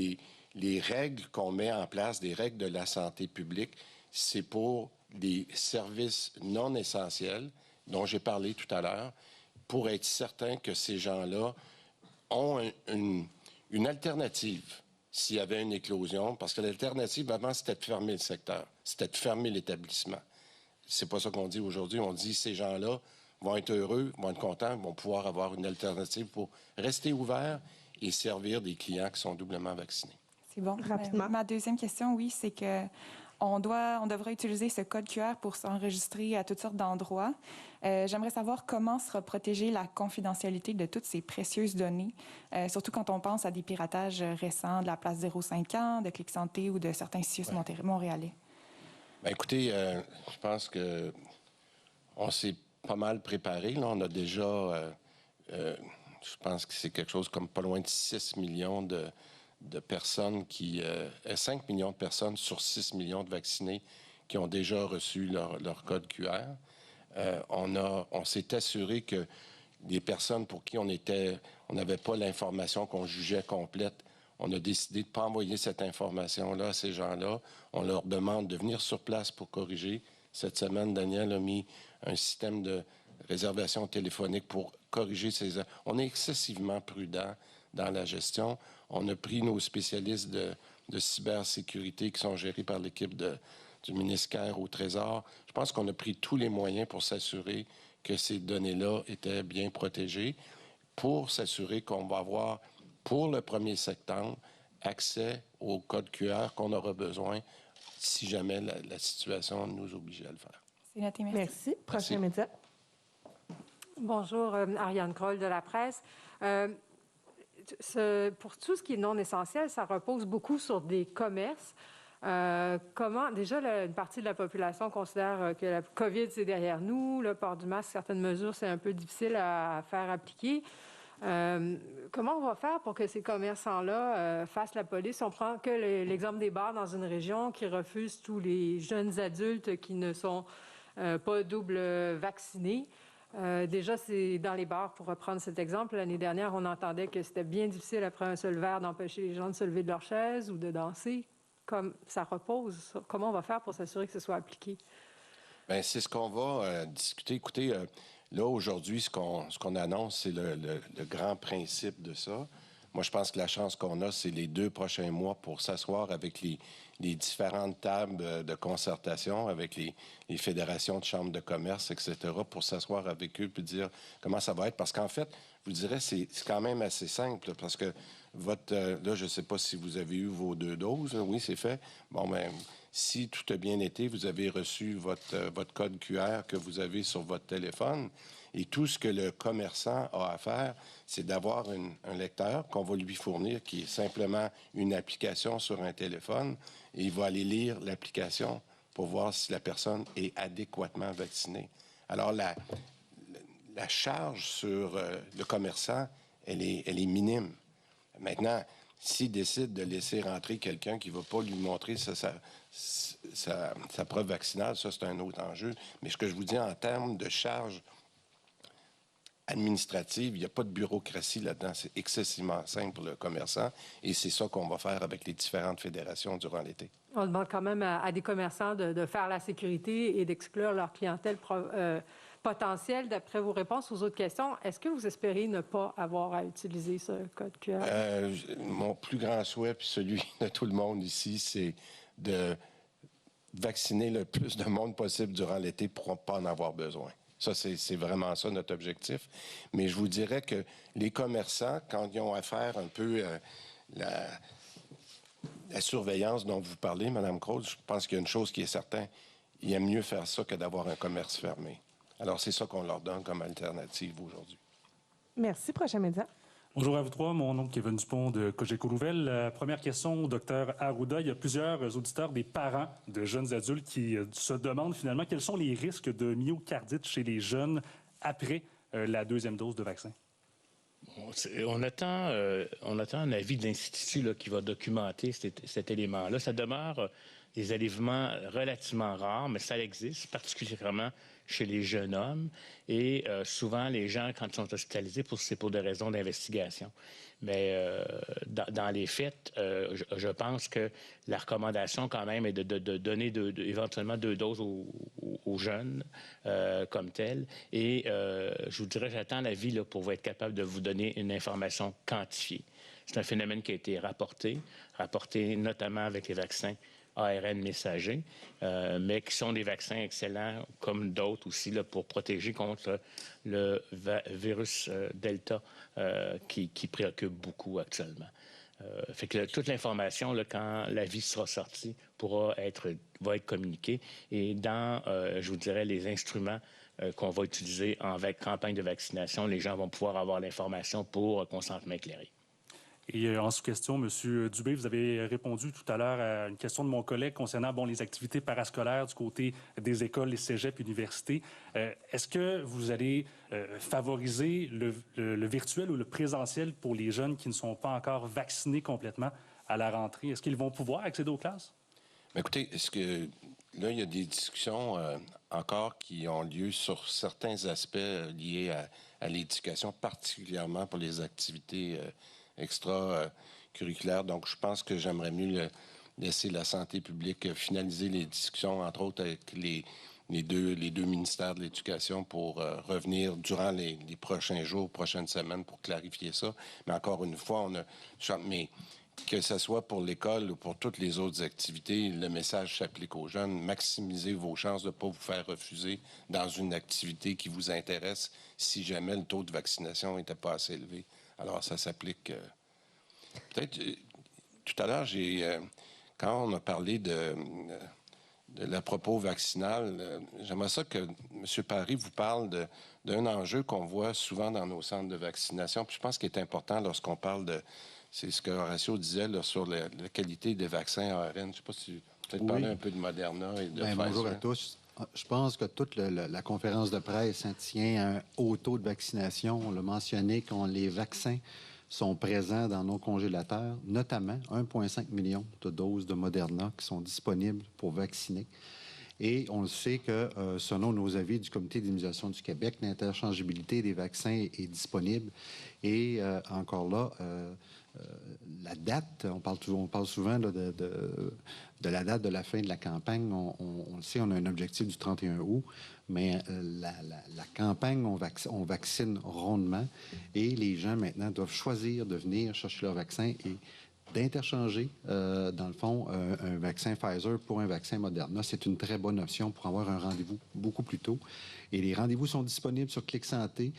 les règles qu'on met en place, des règles de la santé publique, c'est pour des services non essentiels, dont j'ai parlé tout à l'heure, pour être certain que ces gens-là ont une alternative s'il y avait une éclosion, parce que l'alternative, avant, c'était de fermer le secteur, c'était de fermer l'établissement. C'est pas ça qu'on dit aujourd'hui. On dit ces gens-là vont être heureux, vont être contents, vont pouvoir avoir une alternative pour rester ouverts et servir des clients qui sont doublement vaccinés. C'est bon. Rapidement. Ma deuxième question, oui, c'est que on devrait utiliser ce code QR pour s'enregistrer à toutes sortes d'endroits. J'aimerais savoir comment sera protégée la confidentialité de toutes ces précieuses données, surtout quand on pense à des piratages récents de la place 05 ans, de Clic Santé ou de certains CIUS montréalais. Bien, écoutez, je pense que on s'est pas mal préparé. Là, on a déjà, je pense que c'est quelque chose comme pas loin de 6 millions de personnes 5 millions de personnes sur 6 millions de vaccinés qui ont déjà reçu leur code QR. On s'est assuré que des personnes pour qui on n'avait pas l'information qu'on jugeait complète, on a décidé de ne pas envoyer cette information-là à ces gens-là. On leur demande de venir sur place pour corriger. Cette semaine, Daniel a mis un système de réservation téléphonique pour corriger ces... On est excessivement prudent dans la gestion. On a pris nos spécialistes de cybersécurité qui sont gérés par l'équipe du ministre Kerr au Trésor. Je pense qu'on a pris tous les moyens pour s'assurer que ces données-là étaient bien protégées, pour s'assurer qu'on va avoir, pour le 1er septembre, accès au code QR qu'on aura besoin si jamais la situation nous obligeait à le faire. C'est noté, merci. Merci. Prochain média. Bonjour, Ariane Kroll de la presse. Pour tout ce qui est non essentiel, ça repose beaucoup sur des commerces. Déjà, une partie de la population considère que la COVID, c'est derrière nous. Le port du masque, certaines mesures, c'est un peu difficile à faire appliquer. Comment on va faire pour que ces commerçants-là fassent la police? On prend que l'exemple des bars dans une région qui refusent tous les jeunes adultes qui ne sont pas double vaccinés. Déjà, c'est dans les bars, pour reprendre cet exemple. L'année dernière, on entendait que c'était bien difficile, après un seul verre, d'empêcher les gens de se lever de leur chaise ou de danser. Comme ça repose, comment on va faire pour s'assurer que ce soit appliqué? Bien, c'est ce qu'on va discuter. Écoutez, là, aujourd'hui, ce qu'on annonce, c'est le grand principe de ça. Moi, je pense que la chance qu'on a, c'est les 2 prochains mois pour s'asseoir avec les différentes tables de concertation, avec les fédérations de chambres de commerce, etc., pour s'asseoir avec eux et dire comment ça va être. Parce qu'en fait, je vous dirais, c'est quand même assez simple, parce que là, je ne sais pas si vous avez eu vos 2 doses. Oui, c'est fait. Bon, bien, si tout a bien été, vous avez reçu votre code QR que vous avez sur votre téléphone. Et tout ce que le commerçant a à faire, c'est d'avoir un lecteur qu'on va lui fournir, qui est simplement une application sur un téléphone. Et il va aller lire l'application pour voir si la personne est adéquatement vaccinée. Alors, la charge sur le commerçant, elle est minime. Maintenant, s'il décide de laisser rentrer quelqu'un qui ne va pas lui montrer sa preuve vaccinale, ça, c'est un autre enjeu. Mais ce que je vous dis en termes de charge administrative, il n'y a pas de bureaucratie là-dedans. C'est excessivement simple pour le commerçant et c'est ça qu'on va faire avec les différentes fédérations durant l'été. On demande quand même à des commerçants de faire la sécurité et d'exclure leur clientèle potentielle. D'après vos réponses aux autres questions, est-ce que vous espérez ne pas avoir à utiliser ce code QR? Mon plus grand souhait, puis celui de tout le monde ici, c'est de vacciner le plus de monde possible durant l'été pour ne pas en avoir besoin. Ça, c'est vraiment ça notre objectif. Mais je vous dirais que les commerçants, quand ils ont à faire un peu la surveillance dont vous parlez, Mme Croze, je pense qu'il y a une chose qui est certaine. Ils aiment mieux faire ça que d'avoir un commerce fermé. Alors, c'est ça qu'on leur donne comme alternative aujourd'hui. Merci. Prochain média. Bonjour à vous trois. Mon nom est Kevin Dupont de Cogeco Nouvelles. Première question au Dr Arruda. Il y a plusieurs auditeurs, des parents de jeunes adultes qui se demandent finalement quels sont les risques de myocardite chez les jeunes après la deuxième dose de vaccin. On attend un avis de l'Institut qui va documenter cet élément-là. Ça demeure des éléments relativement rares, mais ça existe, particulièrement chez les jeunes hommes. Et souvent, les gens, quand ils sont hospitalisés, c'est pour des raisons d'investigation. Mais dans les faits, je pense que la recommandation, quand même, est de donner éventuellement 2 doses aux jeunes comme tel. Et je vous dirais, j'attends l'avis pour être capable de vous donner une information quantifiée. C'est un phénomène qui a été rapporté notamment avec les vaccins ARN messagers, mais qui sont des vaccins excellents, comme d'autres aussi, pour protéger contre le virus Delta qui préoccupe beaucoup actuellement. Fait que toute l'information, quand l'avis sera sorti, va être communiquée. Et dans, je vous dirais, les instruments qu'on va utiliser en campagne de vaccination, les gens vont pouvoir avoir l'information pour consentement éclairé. Et en sous-question, M. Dubé, vous avez répondu tout à l'heure à une question de mon collègue concernant les activités parascolaires du côté des écoles, les cégeps, universités. Est-ce que vous allez favoriser le virtuel ou le présentiel pour les jeunes qui ne sont pas encore vaccinés complètement à la rentrée? Est-ce qu'ils vont pouvoir accéder aux classes? Mais écoutez, là, il y a des discussions encore qui ont lieu sur certains aspects liés à l'éducation, particulièrement pour les activités extra-curriculaires. Donc, je pense que j'aimerais mieux laisser la santé publique finaliser les discussions, entre autres avec les deux ministères de l'Éducation pour revenir durant les prochains jours, prochaines semaines pour clarifier ça. Mais encore une fois, mais que ce soit pour l'école ou pour toutes les autres activités, le message s'applique aux jeunes. Maximisez vos chances de ne pas vous faire refuser dans une activité qui vous intéresse si jamais le taux de vaccination n'était pas assez élevé. Alors, ça s'applique. Peut-être, tout à l'heure, quand on a parlé de la propos vaccinale, j'aimerais ça que M. Paré vous parle d'un enjeu qu'on voit souvent dans nos centres de vaccination. Puis je pense qu'il est important lorsqu'on parle c'est ce que Horacio disait sur la qualité des vaccins ARN. Je ne sais pas si vous peut-être parler un peu de Moderna et de Pfizer. Bonjour à tous. Je pense que toute la conférence de presse tient à un haut taux de vaccination. On l'a mentionné, quand les vaccins sont présents dans nos congélateurs, notamment 1,5 million de doses de Moderna qui sont disponibles pour vacciner. Et on le sait que, selon nos avis du Comité d'immunisation du Québec, l'interchangeabilité des vaccins est disponible. Et encore là, la date, on parle souvent là, de la date de la fin de la campagne. On le sait, on a un objectif du 31 août, mais la campagne, on vaccine rondement et les gens maintenant doivent choisir de venir chercher leur vaccin et d'interchanger, dans le fond, un vaccin Pfizer pour un vaccin Moderna. C'est une très bonne option pour avoir un rendez-vous beaucoup plus tôt. Et les rendez-vous sont disponibles sur Clic Santé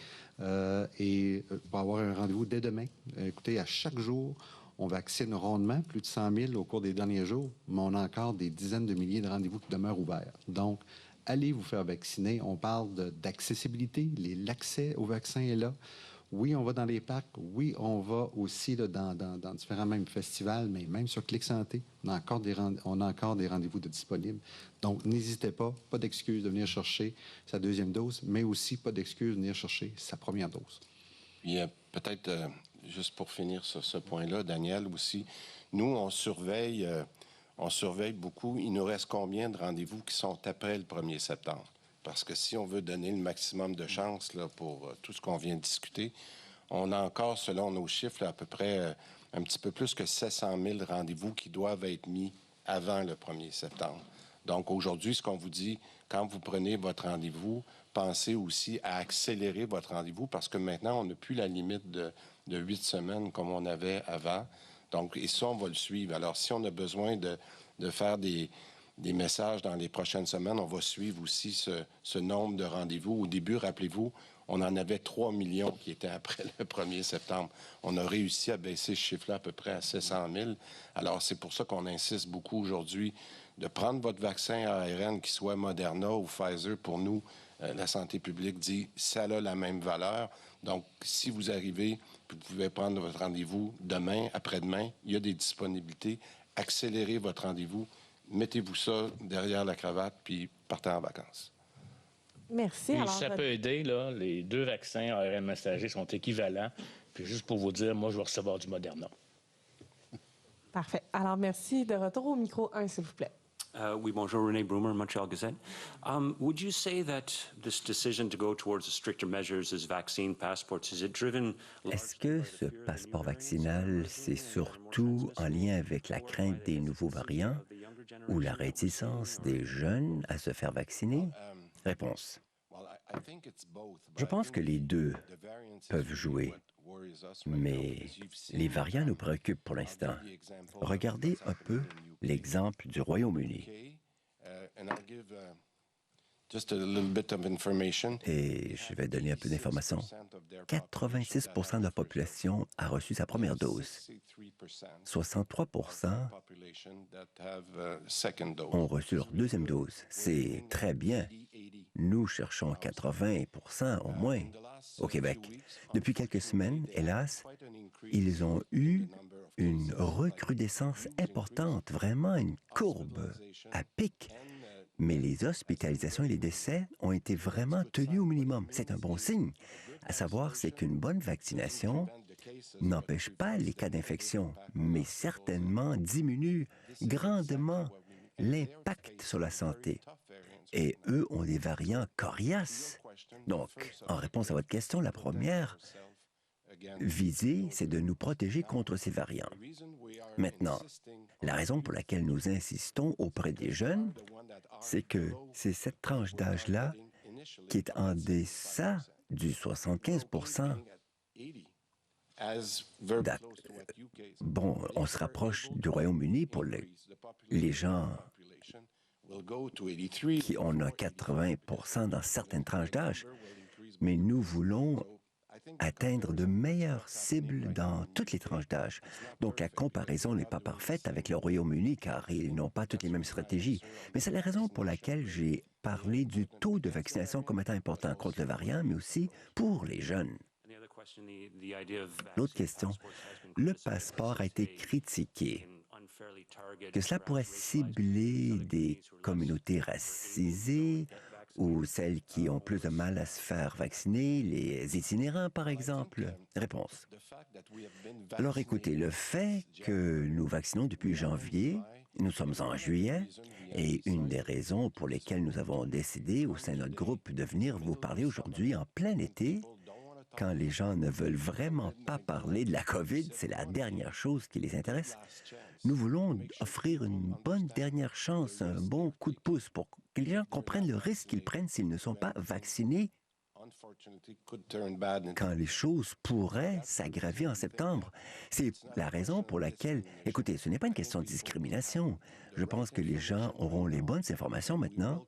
et pour avoir un rendez-vous dès demain. Écoutez, à chaque jour, on vaccine rondement, plus de 100 000 au cours des derniers jours, mais on a encore des dizaines de milliers de rendez-vous qui demeurent ouverts. Donc, allez vous faire vacciner. On parle d'accessibilité. L'accès au vaccin est là. Oui, on va dans les parcs. Oui, on va aussi là, dans différents même festivals, mais même sur Clic Santé, on a encore des rendez-vous de disponibles. Donc, n'hésitez pas d'excuse de venir chercher sa deuxième dose, mais aussi pas d'excuse de venir chercher sa première dose. Puis, peut-être, juste pour finir sur ce point-là, Daniel, aussi, nous, on surveille beaucoup. Il nous reste combien de rendez-vous qui sont après le 1er septembre? Parce que si on veut donner le maximum de chances là, pour tout ce qu'on vient de discuter, on a encore, selon nos chiffres, là, à peu près un petit peu plus que 700 000 rendez-vous qui doivent être mis avant le 1er septembre. Donc, aujourd'hui, ce qu'on vous dit, quand vous prenez votre rendez-vous, pensez aussi à accélérer votre rendez-vous parce que maintenant, on n'a plus la limite de 8 semaines comme on avait avant. Donc, et ça, on va le suivre. Alors, si on a besoin de faire des des messages dans les prochaines semaines. On va suivre aussi ce nombre de rendez-vous. Au début, rappelez-vous, on en avait 3 millions qui étaient après le 1er septembre. On a réussi à baisser ce chiffre-là à peu près à 700 000. Alors, c'est pour ça qu'on insiste beaucoup aujourd'hui de prendre votre vaccin ARN, qu'il soit Moderna ou Pfizer. Pour nous, la santé publique dit ça a la même valeur. Donc, si vous arrivez, vous pouvez prendre votre rendez-vous demain, après-demain. Il y a des disponibilités. Accélérez votre rendez-vous. Mettez-vous ça derrière la cravate, puis partez en vacances. Merci. Puis Alors, ça peut aider, là. Les 2 vaccins ARN messager sont équivalents. Puis juste pour vous dire, moi, je vais recevoir du Moderna. Parfait. Alors, merci. De retour au micro 1, s'il vous plaît. Oui, bonjour, René Brumer, Montreal Gazette. Would you say that this decision to go towards stricter measures as vaccine passports, is it driven... Est-ce que ce passeport vaccinal, c'est surtout en lien avec la crainte des nouveaux variants ou la réticence des jeunes à se faire vacciner? Réponse. Je pense que les deux peuvent jouer, mais les variants nous préoccupent pour l'instant. Regardez un peu l'exemple du Royaume-Uni. Et je vais donner un peu d'informations. 86 de la population a reçu sa première dose. 63 ont reçu leur deuxième dose. C'est très bien. Nous cherchons 80 au moins au Québec. Depuis quelques semaines, hélas, ils ont eu une recrudescence importante, vraiment une courbe à pic. Mais les hospitalisations et les décès ont été vraiment tenus au minimum. C'est un bon signe. À savoir, c'est qu'une bonne vaccination n'empêche pas les cas d'infection, mais certainement diminue grandement l'impact sur la santé. Et eux ont des variants coriaces. Donc, en réponse à votre question, la première visée, c'est de nous protéger contre ces variants. Maintenant, la raison pour laquelle nous insistons auprès des jeunes, c'est que c'est cette tranche d'âge-là qui est en deçà du 75 Bon, on se rapproche du Royaume-Uni pour les gens qui ont 80 dans certaines tranches d'âge, mais nous voulons atteindre de meilleures cibles dans toutes les tranches d'âge. Donc, la comparaison n'est pas parfaite avec le Royaume-Uni, car ils n'ont pas toutes les mêmes stratégies. Mais c'est la raison pour laquelle j'ai parlé du taux de vaccination comme étant important contre le variant, mais aussi pour les jeunes. L'autre question, le passeport a été critiqué. Que cela pourrait cibler des communautés racisées ou celles qui ont plus de mal à se faire vacciner, les itinérants, par exemple? Réponse. Alors, écoutez, le fait que nous vaccinons depuis janvier, nous sommes en juillet, et une des raisons pour lesquelles nous avons décidé au sein de notre groupe de venir vous parler aujourd'hui en plein été, quand les gens ne veulent vraiment pas parler de la COVID, c'est la dernière chose qui les intéresse. Nous voulons offrir une bonne dernière chance, un bon coup de pouce pour que les gens comprennent le risque qu'ils prennent s'ils ne sont pas vaccinés quand les choses pourraient s'aggraver en septembre. C'est la raison pour laquelle, écoutez, ce n'est pas une question de discrimination. Je pense que les gens auront les bonnes informations maintenant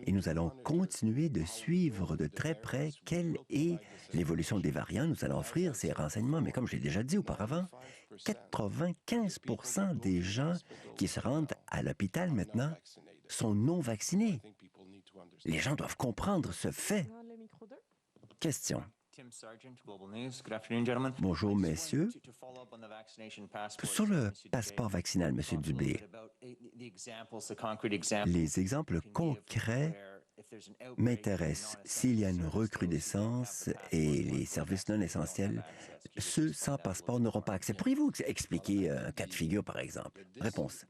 et nous allons continuer de suivre de très près quelle est l'évolution des variants. Nous allons offrir ces renseignements, mais comme j'ai déjà dit auparavant, 95 des gens qui se rendent à l'hôpital maintenant sont non vaccinés. Les gens doivent comprendre ce fait. Question. Bonjour, messieurs. Sur le passeport vaccinal, M. Dubé, les exemples concrets m'intéressent. S'il y a une recrudescence et les services non essentiels, ceux sans passeport n'auront pas accès. Pourriez-vous expliquer un cas de figure, par exemple? Réponse.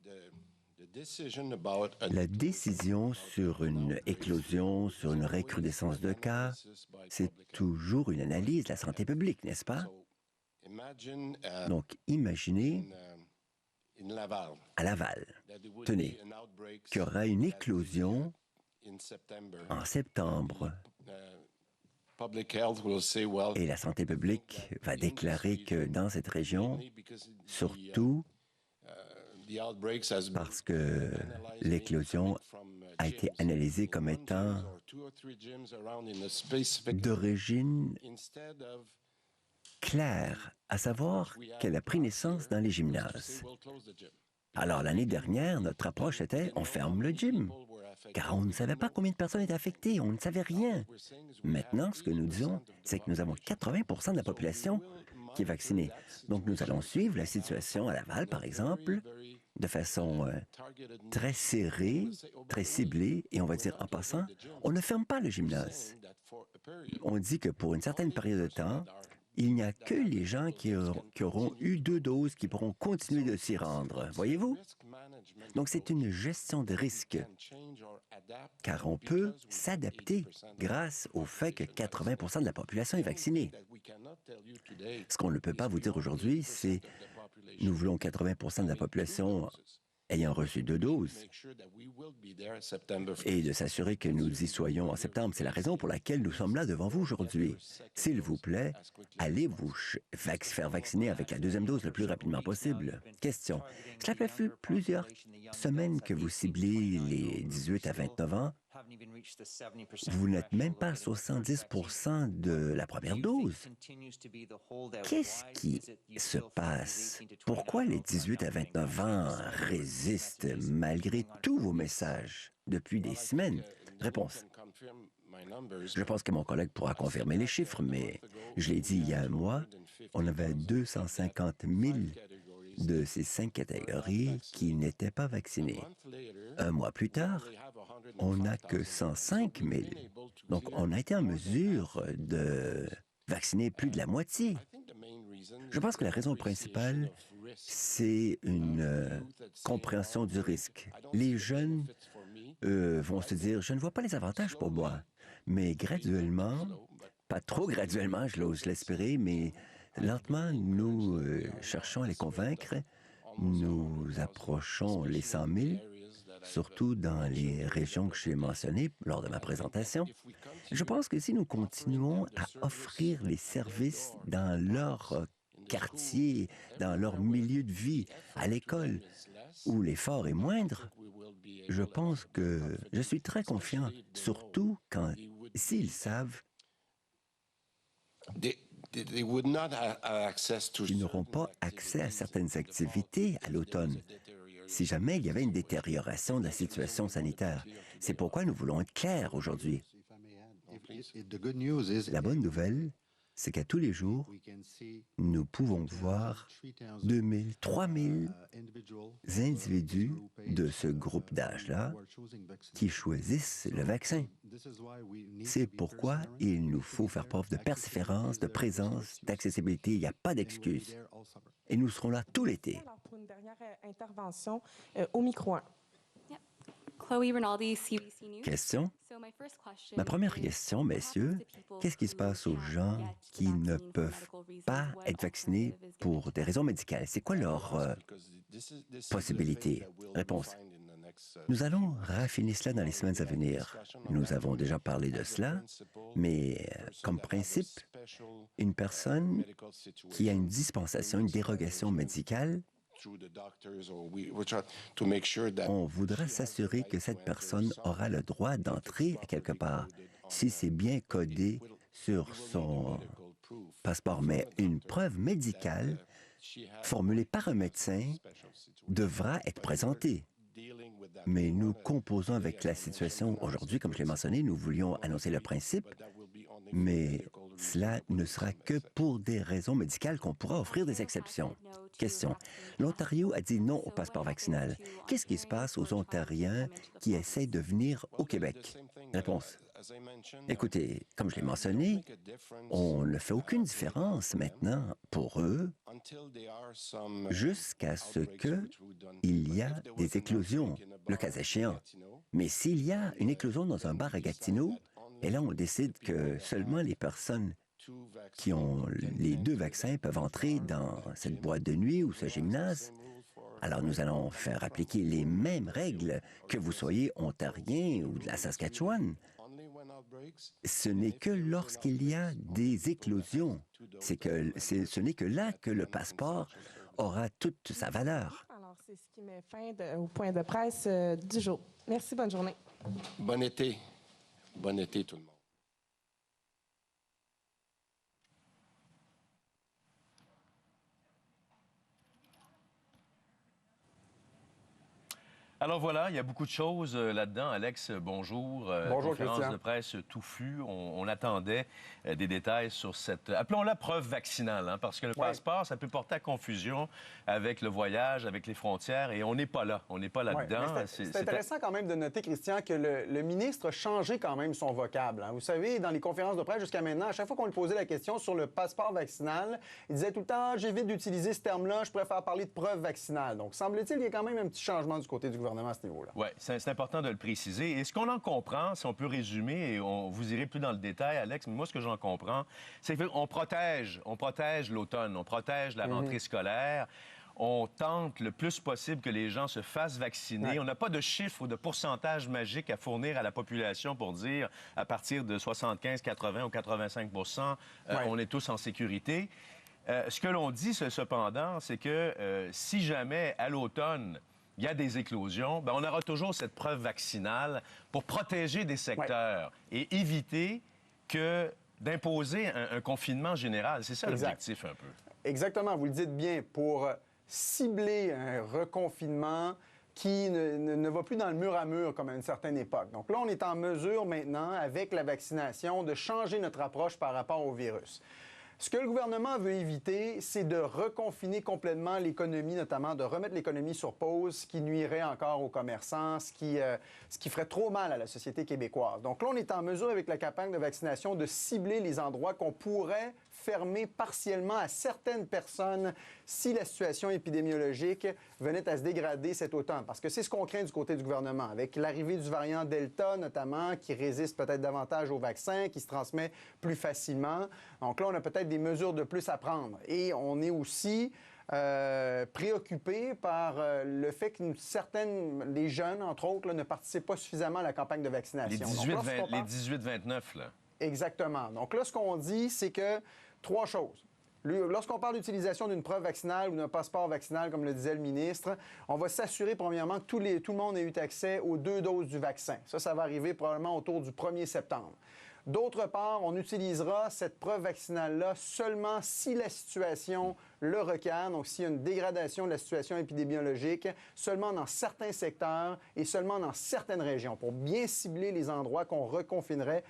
La décision sur une éclosion, sur une recrudescence de cas, c'est toujours une analyse de la santé publique, n'est-ce pas? Donc, imaginez à Laval, tenez, qu'il y aura une éclosion en septembre. Et la santé publique va déclarer que dans cette région, surtout parce que l'éclosion a été analysée comme étant d'origine claire, à savoir qu'elle a pris naissance dans les gymnases. Alors, l'année dernière, notre approche était « on ferme le gym », car on ne savait pas combien de personnes étaient affectées, on ne savait rien. Maintenant, ce que nous disons, c'est que nous avons 80 de la population qui est vaccinée. Donc, nous allons suivre la situation à Laval, par exemple, de façon très serrée, très ciblée, et on va dire en passant, on ne ferme pas le gymnase. On dit que pour une certaine période de temps, il n'y a que les gens qui auront eu 2 doses qui pourront continuer de s'y rendre. Voyez-vous? Donc, c'est une gestion de risque, car on peut s'adapter grâce au fait que 80 de la population est vaccinée. Ce qu'on ne peut pas vous dire aujourd'hui, c'est nous voulons 80 de la population ayant reçu 2 doses et de s'assurer que nous y soyons en septembre. C'est la raison pour laquelle nous sommes là devant vous aujourd'hui. S'il vous plaît, allez vous faire vacciner avec la 2e dose le plus rapidement possible. Question. Cela fait plusieurs semaines que vous ciblez les 18 à 29 ans. Vous n'êtes même pas à 70 de la première dose. Qu'est-ce qui se passe? Pourquoi les 18 à 29 ans résistent malgré tous vos messages depuis des semaines? Réponse. Je pense que mon collègue pourra confirmer les chiffres, mais je l'ai dit il y a un mois, on avait 250 000 de ces 5 catégories qui n'étaient pas vaccinées. Un mois plus tard, on n'a que 105 000. Donc, on a été en mesure de vacciner plus de la moitié. Je pense que la raison principale, c'est une compréhension du risque. Les jeunes vont se dire, je ne vois pas les avantages pour moi. Mais graduellement, pas trop graduellement, je l'ose l'espérer, mais lentement, nous cherchons à les convaincre. Nous approchons les 100 000, surtout dans les régions que j'ai mentionnées lors de ma présentation. Je pense que si nous continuons à offrir les services dans leur quartier, dans leur milieu de vie, à l'école, où l'effort est moindre, je pense que je suis très confiant, surtout quand, s'ils savent, ils n'auront pas accès à certaines activités à l'automne, si jamais il y avait une détérioration de la situation sanitaire. C'est pourquoi nous voulons être clairs aujourd'hui. La bonne nouvelle, c'est qu'à tous les jours, nous pouvons voir 2000, 3000 individus de ce groupe d'âge-là qui choisissent le vaccin. C'est pourquoi il nous faut faire preuve de persévérance, de présence, d'accessibilité. Il n'y a pas d'excuse. Et nous serons là tout l'été. Alors, pour une dernière intervention au micro 1. Chloé Rinaldi, CBC News. Question. Ma première question, messieurs, qu'est-ce qui se passe aux gens qui ne peuvent pas être vaccinés pour des raisons médicales? C'est quoi leur possibilité? Réponse. Nous allons raffiner cela dans les semaines à venir. Nous avons déjà parlé de cela, mais comme principe, une personne qui a une dispensation, une dérogation médicale, on voudra s'assurer que cette personne aura le droit d'entrer à quelque part, si c'est bien codé sur son passeport. Mais une preuve médicale formulée par un médecin devra être présentée. Mais nous composons avec la situation aujourd'hui, comme je l'ai mentionné, nous voulions annoncer le principe, mais cela ne sera que pour des raisons médicales qu'on pourra offrir des exceptions. Question. L'Ontario a dit non au passeport vaccinal. Qu'est-ce qui se passe aux Ontariens qui essaient de venir au Québec? Réponse. Écoutez, comme je l'ai mentionné, on ne fait aucune différence maintenant pour eux jusqu'à ce qu'il y a des éclosions, le cas échéant. Mais s'il y a une éclosion dans un bar à Gatineau, et là, on décide que seulement les personnes qui ont les 2 vaccins peuvent entrer dans cette boîte de nuit ou ce gymnase. Alors, nous allons faire appliquer les mêmes règles que vous soyez ontarien ou de la Saskatchewan. Ce n'est que lorsqu'il y a des éclosions, ce n'est que là que le passeport aura toute sa valeur. Alors, C'est ce qui met fin au point de presse du jour. Merci, bonne journée. Bon été. Bon été, tout le monde. Alors voilà, il y a beaucoup de choses là-dedans. Alex, bonjour. Bonjour, conférence Christian. de presse touffue. On attendait des détails sur cette, appelons-la preuve vaccinale, hein, parce que le passeport, ça peut porter à confusion avec le voyage, avec les frontières, et on n'est pas là. On n'est pas là-dedans. C'est intéressant quand même de noter, Christian, que le ministre a changé quand même son vocable. Hein. Vous savez, dans les conférences de presse jusqu'à maintenant, à chaque fois qu'on lui posait la question sur le passeport vaccinal, il disait tout le temps « j'évite d'utiliser ce terme-là, je préfère parler de preuve vaccinale ». Donc, semble-t-il qu'il y a quand même un petit changement du côté du gouvernement à ce niveau-là. Oui, c'est important de le préciser. Et ce qu'on en comprend, si on peut résumer, et vous irez plus dans le détail, Alex, mais moi, ce que j'en comprends, c'est qu'on protège l'automne, on protège la rentrée scolaire. On tente le plus possible que les gens se fassent vacciner. Ouais. On n'a pas de chiffre ou de pourcentage magique à fournir à la population pour dire à partir de 75, 80 ou 85 on est tous en sécurité. Ce que l'on dit, cependant, c'est que si jamais, à l'automne, il y a des éclosions, bien, on aura toujours cette preuve vaccinale pour protéger des secteurs et éviter d'imposer un confinement général. C'est ça l'objectif un peu. Exactement, vous le dites bien, pour cibler un reconfinement qui ne va plus dans le mur à mur comme à une certaine époque. Donc là, on est en mesure maintenant, avec la vaccination, de changer notre approche par rapport au virus. Ce que le gouvernement veut éviter, c'est de reconfiner complètement l'économie, notamment de remettre l'économie sur pause, ce qui nuirait encore aux commerçants, ce qui ferait trop mal à la société québécoise. Donc là, on est en mesure, avec la campagne de vaccination, de cibler les endroits qu'on pourrait fermer partiellement à certaines personnes si la situation épidémiologique venait à se dégrader cet automne. Parce que c'est ce qu'on craint du côté du gouvernement, avec l'arrivée du variant Delta, notamment, qui résiste peut-être davantage au vaccin, qui se transmet plus facilement. Donc là, on a peut-être des mesures de plus à prendre. Et on est aussi préoccupé par le fait que les jeunes, entre autres, là, ne participent pas suffisamment à la campagne de vaccination. Les 18-29, là. Exactement. Donc là, ce qu'on dit, c'est que 3 choses. Lorsqu'on parle d'utilisation d'une preuve vaccinale ou d'un passeport vaccinal, comme le disait le ministre, on va s'assurer, premièrement, que tout le monde ait eu accès aux 2 doses du vaccin. Ça va arriver probablement autour du 1er septembre. D'autre part, on utilisera cette preuve vaccinale-là seulement si la situation le requiert, donc s'il y a une dégradation de la situation épidémiologique, seulement dans certains secteurs et seulement dans certaines régions, pour bien cibler les endroits qu'on reconfinerait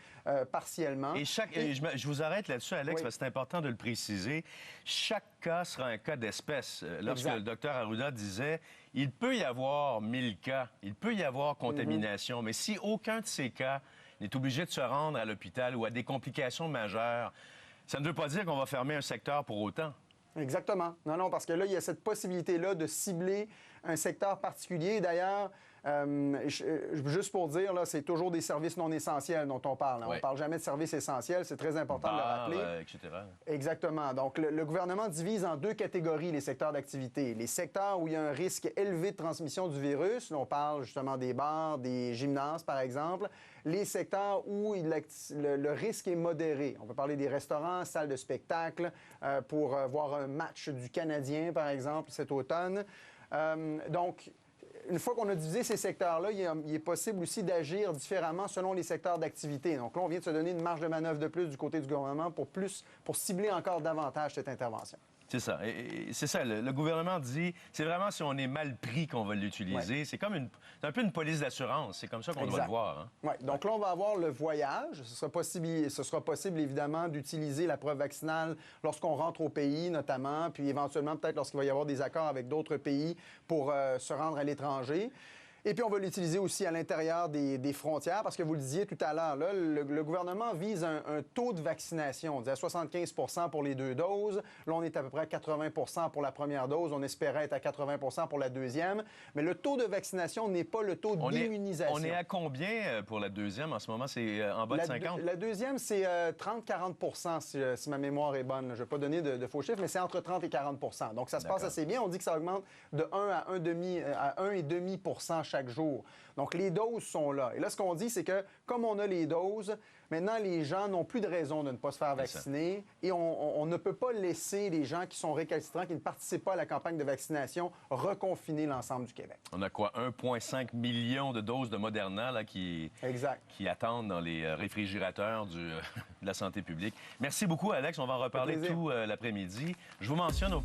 partiellement. Je vous arrête là-dessus, Alex, parce que c'est important de le préciser. Chaque cas sera un cas d'espèce. Lorsque le docteur Arruda disait il peut y avoir 1000 cas, il peut y avoir contamination, mais si aucun de ces cas n'est obligé de se rendre à l'hôpital ou à des complications majeures, ça ne veut pas dire qu'on va fermer un secteur pour autant. Exactement. Non, parce que là, il y a cette possibilité-là de cibler un secteur particulier. D'ailleurs, juste pour dire, là, c'est toujours des services non essentiels dont on parle. Hein. On ne parle jamais de services essentiels. C'est très important de le rappeler. Etc. Exactement. Donc, le gouvernement divise en 2 catégories les secteurs d'activité. Les secteurs où il y a un risque élevé de transmission du virus. Là, on parle justement des bars, des gymnases, par exemple. Les secteurs où le risque est modéré. On peut parler des restaurants, salles de spectacle, pour voir un match du Canadien, par exemple, cet automne. Donc, une fois qu'on a divisé ces secteurs-là, il est possible aussi d'agir différemment selon les secteurs d'activité. Donc là, on vient de se donner une marge de manœuvre de plus du côté du gouvernement pour cibler encore davantage cette intervention. C'est ça. Et c'est ça. Le gouvernement dit, c'est vraiment si on est mal pris qu'on va l'utiliser. Ouais. C'est un peu une police d'assurance. C'est comme ça qu'on doit le voir. Hein? Oui. Donc là, on va avoir le voyage. Ce sera possible, évidemment, d'utiliser la preuve vaccinale lorsqu'on rentre au pays, notamment, puis éventuellement, peut-être lorsqu'il va y avoir des accords avec d'autres pays pour se rendre à l'étranger. Et puis, on va l'utiliser aussi à l'intérieur des frontières, parce que vous le disiez tout à l'heure, là, le gouvernement vise un taux de vaccination. On disait 75 % pour les 2 doses. Là, on est à peu près à 80 % pour la première dose. On espérait être à 80 % pour la deuxième. Mais le taux de vaccination n'est pas le taux d'immunisation. On est à combien pour la deuxième en ce moment? C'est en bas de 50? La deuxième, c'est 30-40 % si ma mémoire est bonne. Je ne vais pas donner de faux chiffres, mais c'est entre 30 et 40 %. Donc, ça se passe assez bien. On dit que ça augmente de 1 à 1,5 % chaque jour. Donc, les doses sont là. Et là, ce qu'on dit, c'est que comme on a les doses, maintenant, les gens n'ont plus de raison de ne pas se faire vacciner et on ne peut pas laisser les gens qui sont récalcitrants, qui ne participent pas à la campagne de vaccination, reconfiner l'ensemble du Québec. On a quoi? 1,5 million de doses de Moderna là, qui attendent dans les réfrigérateurs de la santé publique. Merci beaucoup, Alex. On va en reparler tout l'après-midi. Je vous mentionne au